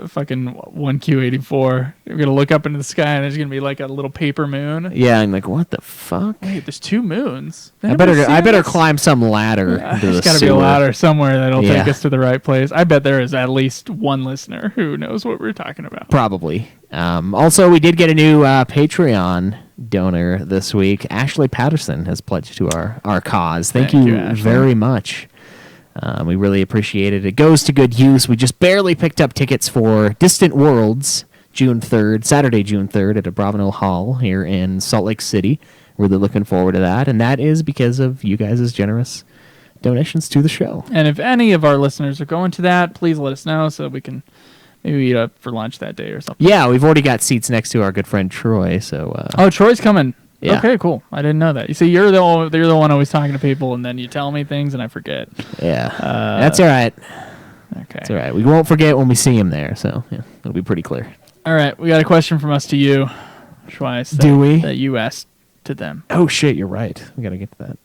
fucking 1Q84. You're gonna look up into the sky and there's gonna be like a little paper moon. Yeah, I'm like, what the fuck? Wait, there's two moons. I better climb some ladder. There's gotta be a ladder somewhere that'll take us to the right place. I bet there is at least one listener who knows what we're talking about. Probably. Also, we did get a new Patreon donor this week. Ashley Patterson has pledged to our cause. Thank you very much. We really appreciate it. It goes to good use. We just barely picked up tickets for Distant Worlds Saturday, June 3rd at Abravanel Hall here in Salt Lake City. Really looking forward to that, and that is because of you guys' generous donations to the show. And if any of our listeners are going to that, please let us know so we can maybe eat up for lunch that day or something. Yeah, we've already got seats next to our good friend Troy. So. Troy's coming. Yeah. Okay, cool. I didn't know that. You see, you're the one always talking to people, and then you tell me things, and I forget. Yeah, that's all right. Okay, that's all right. We won't forget when we see him there, so yeah, it'll be pretty clear. All right, we got a question from us to you, Schweiss. Do we? That you asked to them. Oh shit, you're right. We gotta get to that.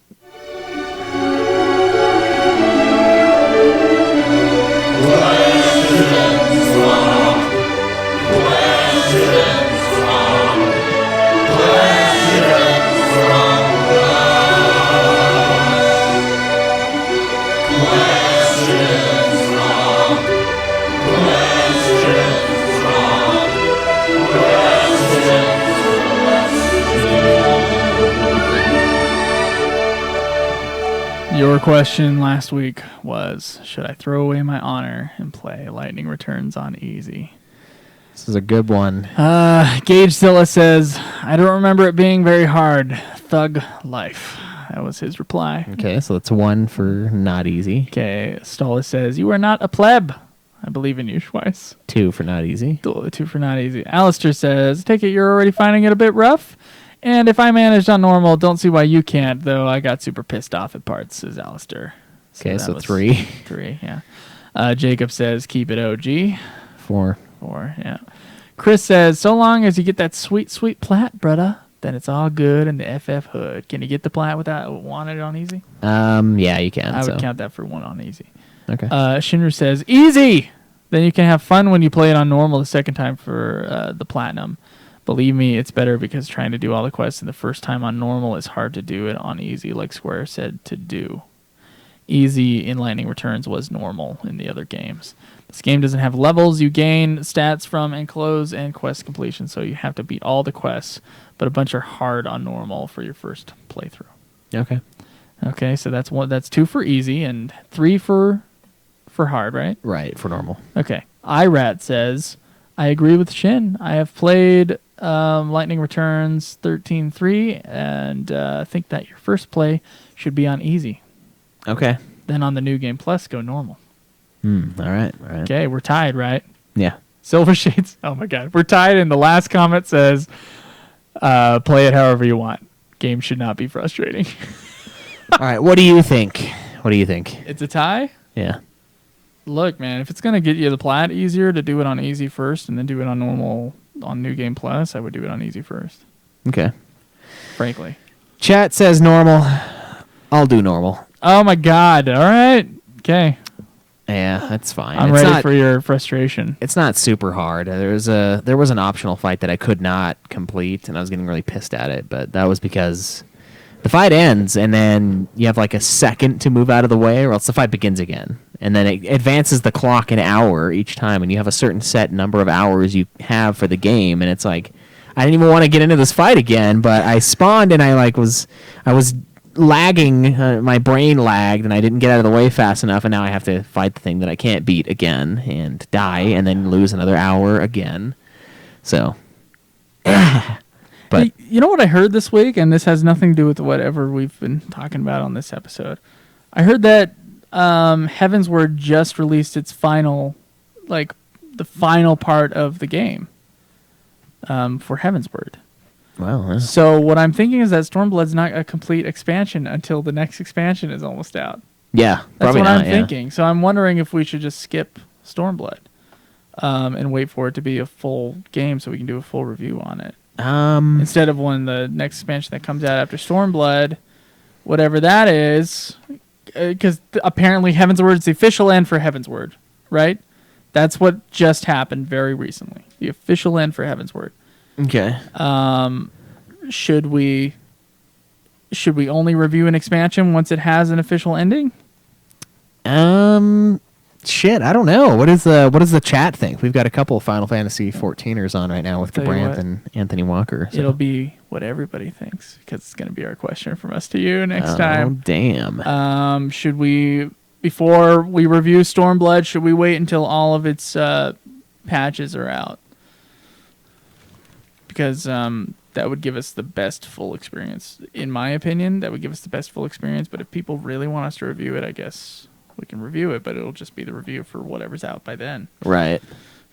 Your question last week was, should I throw away my honor and play Lightning Returns on easy? This is a good one. Gage Zilla says, I don't remember it being very hard. Thug life. That was his reply. Okay, so that's 1 for not easy. Okay, Stola says, you are not a pleb. I believe in you, Schweiss. 2 for not easy. 2 for not easy. Alistair says, take it you're already finding it a bit rough. And if I managed on normal, don't see why you can't, though I got super pissed off at parts, says Alistair. Okay, so 3. 3, yeah. Jacob says, keep it OG. 4. 4, yeah. Chris says, so long as you get that sweet, sweet plat, brother, then it's all good in the FF hood. Can you get the plat without wanting it on easy? Yeah, you can. I would count that for 1 on easy. Okay. Shinru says, easy! Then you can have fun when you play it on normal the second time for the platinum. Believe me, it's better because trying to do all the quests in the first time on normal is hard to do it on easy, like Square said to do. Easy in Lightning Returns was normal in the other games. This game doesn't have levels you gain stats from and close and quest completion, so you have to beat all the quests, but a bunch are hard on normal for your first playthrough. Okay. Okay, so that's 2 for easy and 3 for hard, right? Right, for normal. Okay. IRAT says, I agree with Shin. I have played Lightning Returns 13.3 and think that your first play should be on easy. Okay. Then on the New Game Plus, go normal. All right. Okay, we're tied, right? Yeah. Silver Shades. Oh my God, we're tied. And the last comment says, "Play it however you want. Game should not be frustrating." All right. What do you think? It's a tie. Yeah. Look, man, if it's gonna get you the plat easier to do it on easy first and then do it on normal on New Game Plus, I would do it on easy first. Okay. Frankly. Chat says normal. I'll do normal. Oh my God! All right. Okay. Yeah, that's fine. I'm ready for your frustration. It's not super hard. There was an optional fight that I could not complete, and I was getting really pissed at it. But that was because the fight ends, and then you have like a second to move out of the way, or else the fight begins again. And then it advances the clock an hour each time, and you have a certain set number of hours you have for the game. And it's like, I didn't even want to get into this fight again, but I spawned, and I was lagging, my brain lagged, and I didn't get out of the way fast enough, and now I have to fight the thing that I can't beat again and die and then lose another hour again. So, but you know what I heard this week, and this has nothing to do with whatever we've been talking about on this episode. I heard that Heaven's Word just released its final, like the final part of the game for Heaven's Word. Wow. So what I'm thinking is that Stormblood's not a complete expansion until the next expansion is almost out. Yeah, that's what I'm thinking. So I'm wondering if we should just skip Stormblood and wait for it to be a full game so we can do a full review on it. Instead of when the next expansion that comes out after Stormblood, whatever that is, because apparently Heaven's Word is the official end for Heaven's Word, right? That's what just happened very recently. The official end for Heaven's Word. Okay. Should we only review an expansion once it has an official ending? Shit, I don't know. What does the chat think? We've got a couple of Final Fantasy 14ers on right now with Gabranth and Anthony Walker. So. It'll be what everybody thinks because it's going to be our question from us to you next time. Oh, damn. Should we, before we review Stormblood, should we wait until all of its patches are out? because that would give us the best full experience. In my opinion, that would give us the best full experience. But if people really want us to review it, I guess we can review it, but it'll just be the review for whatever's out by then. Right.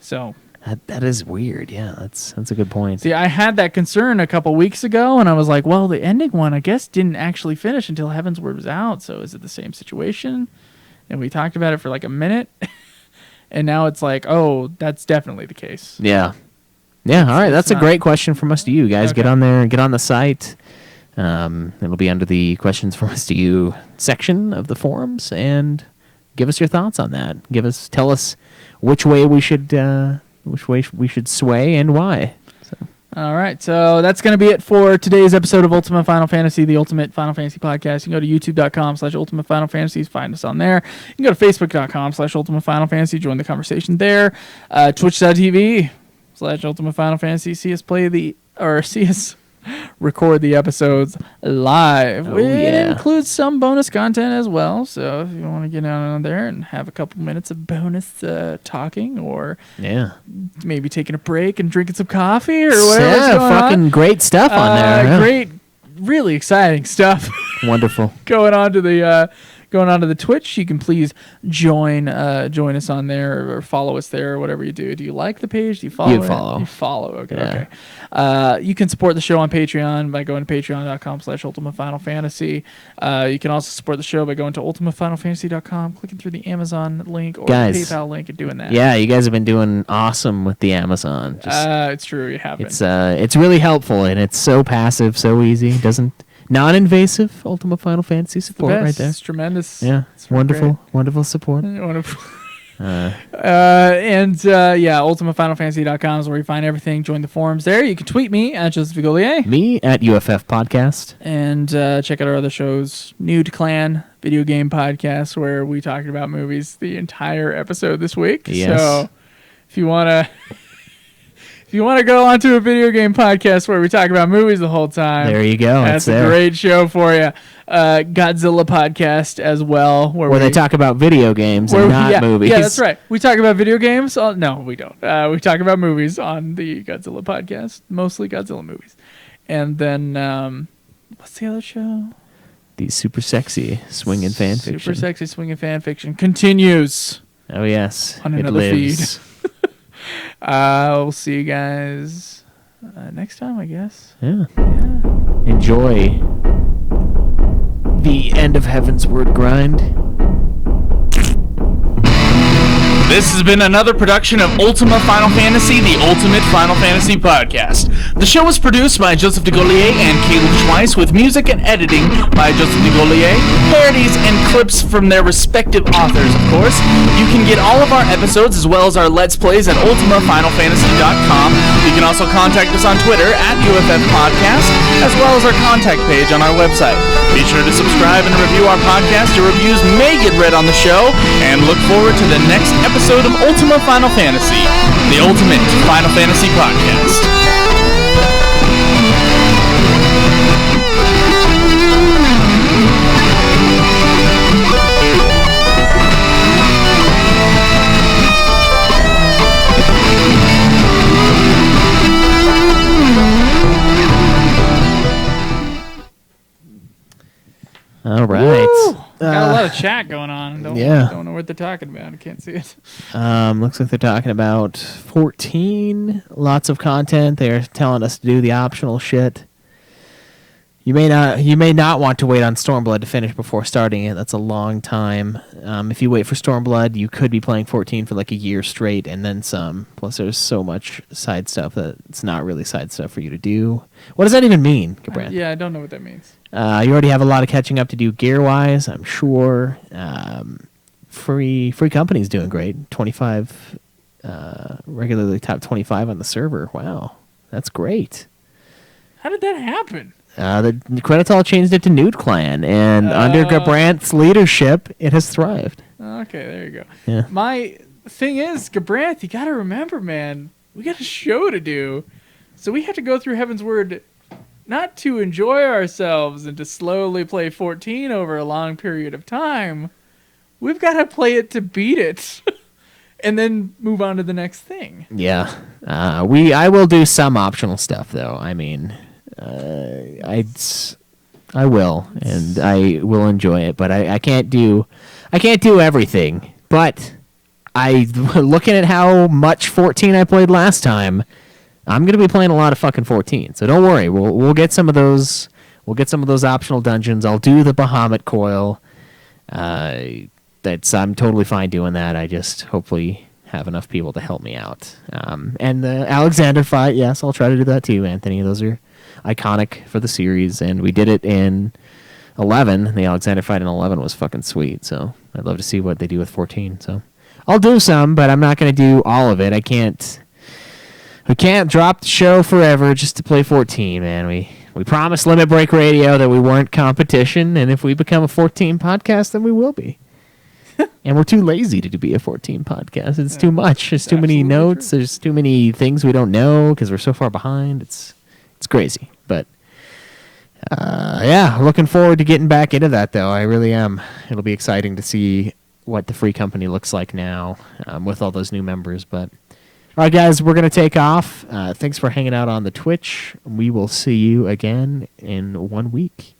So that is weird. Yeah, that's a good point. See, I had that concern a couple weeks ago, and I was like, well, the ending one, I guess, didn't actually finish until Heavensward was out. So is it the same situation? And we talked about it for like a minute, and now it's like, oh, that's definitely the case. Yeah. Yeah, all right. That's a great question from us to you guys. Okay. Get on there, get on the site. It'll be under the questions from us to you section of the forums, and give us your thoughts on that. Tell us which way we should sway and why. So. All right, so that's going to be it for today's episode of Ultima Final Fantasy, the Ultimate Final Fantasy Podcast. You can go to youtube.com/Ultima Final Fantasy, find us on there. You can go to facebook.com/Ultima Final Fantasy, join the conversation there. Twitch.tv/Ultima Final Fantasy, see us record the episodes live. It includes some bonus content as well, so if you want to get on there and have a couple minutes of bonus talking, or maybe taking a break and drinking some coffee or whatever. Fucking great stuff on there. Great, really exciting stuff. Wonderful. Going on to the Twitch, you can please join us on there or follow us there or whatever you do. Do you like the page? Do you follow? You follow. You follow. Okay. You can support the show on Patreon by going to patreon.com/Ultima Final Fantasy. You can also support the show by going to ultimafinalfantasy.com, clicking through the Amazon link or the PayPal link and doing that. Yeah, you guys have been doing awesome with the Amazon. It's true, you have been. It's really helpful, and it's so passive, so easy. Non-invasive Ultima Final Fantasy support right there. It's tremendous. Yeah, it's wonderful support. Wonderful. UltimaFinalFantasy.com is where you find everything. Join the forums there. You can tweet me at Joseph Vigolier. Me at UFF Podcast. And check out our other shows. Nude Clan, video game podcast, where we talked about movies the entire episode this week. Yes. So if you want to... If you want to go onto a video game podcast where we talk about movies the whole time, there you go. That's a great show for you. Godzilla podcast as well, where they talk about video games and not movies. Yeah, that's right. We talk about video games. No, we don't. We talk about movies on the Godzilla podcast, mostly Godzilla movies. And then, what's the other show? The super sexy swinging fan fiction. Super sexy swinging fan fiction continues. Oh yes, on another feed. We'll see you guys next time, I guess. Yeah. Enjoy the end of Heavensward grind. This has been another production of Ultima Final Fantasy, the Ultimate Final Fantasy Podcast. The show was produced by Joseph Degolier and Caleb Schweiss, with music and editing by Joseph Degolier, parodies and clips from their respective authors, of course. You can get all of our episodes as well as our Let's Plays at ultimafinalfantasy.com. You can also contact us on Twitter at UFF Podcast, as well as our contact page on our website. Be sure to subscribe and review our podcast. Your reviews may get read on the show, and look forward to the next episode of Ultima Final Fantasy, the Ultimate Final Fantasy Podcast. All right. Got a lot of chat going on. Don't know what they're talking about. I can't see it. Looks like they're talking about 14. Lots of content. They're telling us to do the optional shit. You may not want to wait on Stormblood to finish before starting it. That's a long time. If you wait for Stormblood, you could be playing 14 for like a year straight and then some. Plus, there's so much side stuff that it's not really side stuff for you to do. What does that even mean, Gabran? Yeah, I don't know what that means. You already have a lot of catching up to do gear-wise, I'm sure. Free Company's doing great. 25, regularly top 25 on the server. Wow, that's great. How did that happen? The credits all changed it to Nude Clan, and under Gabrant's leadership, it has thrived. Okay, there you go. Yeah. My thing is, Gabrant, you got to remember, man, we got a show to do. So we have to go through Heavensward not to enjoy ourselves and to slowly play 14 over a long period of time. We've got to play it to beat it. and then move on to the next thing. Yeah. I will do some optional stuff though. I mean, I will, and I will enjoy it, but I can't do everything. But looking at how much 14 I played last time, I'm gonna be playing a lot of fucking 14. So don't worry, we'll get some of those. We'll get some of those optional dungeons. I'll do the Bahamut coil. I'm totally fine doing that. I just hopefully have enough people to help me out. And the Alexander fight, yes, I'll try to do that too, Anthony. Those are iconic for the series, and we did it in 11. The Alexander fight in 11 was fucking sweet, so I'd love to see what they do with 14. So I'll do some, but I'm not going to do all of it. I can't drop the show forever just to play 14, man. We promised Limit Break Radio that we weren't competition, and if we become a 14 podcast, then we will be. And we're too lazy to be a 14 podcast. It's too much. There's too many notes. True. There's too many things we don't know because we're so far behind. It's crazy. But, yeah, looking forward to getting back into that, though. I really am. It'll be exciting to see what the free company looks like now with all those new members. But, all right, guys, we're going to take off. Thanks for hanging out on the Twitch. We will see you again in 1 week.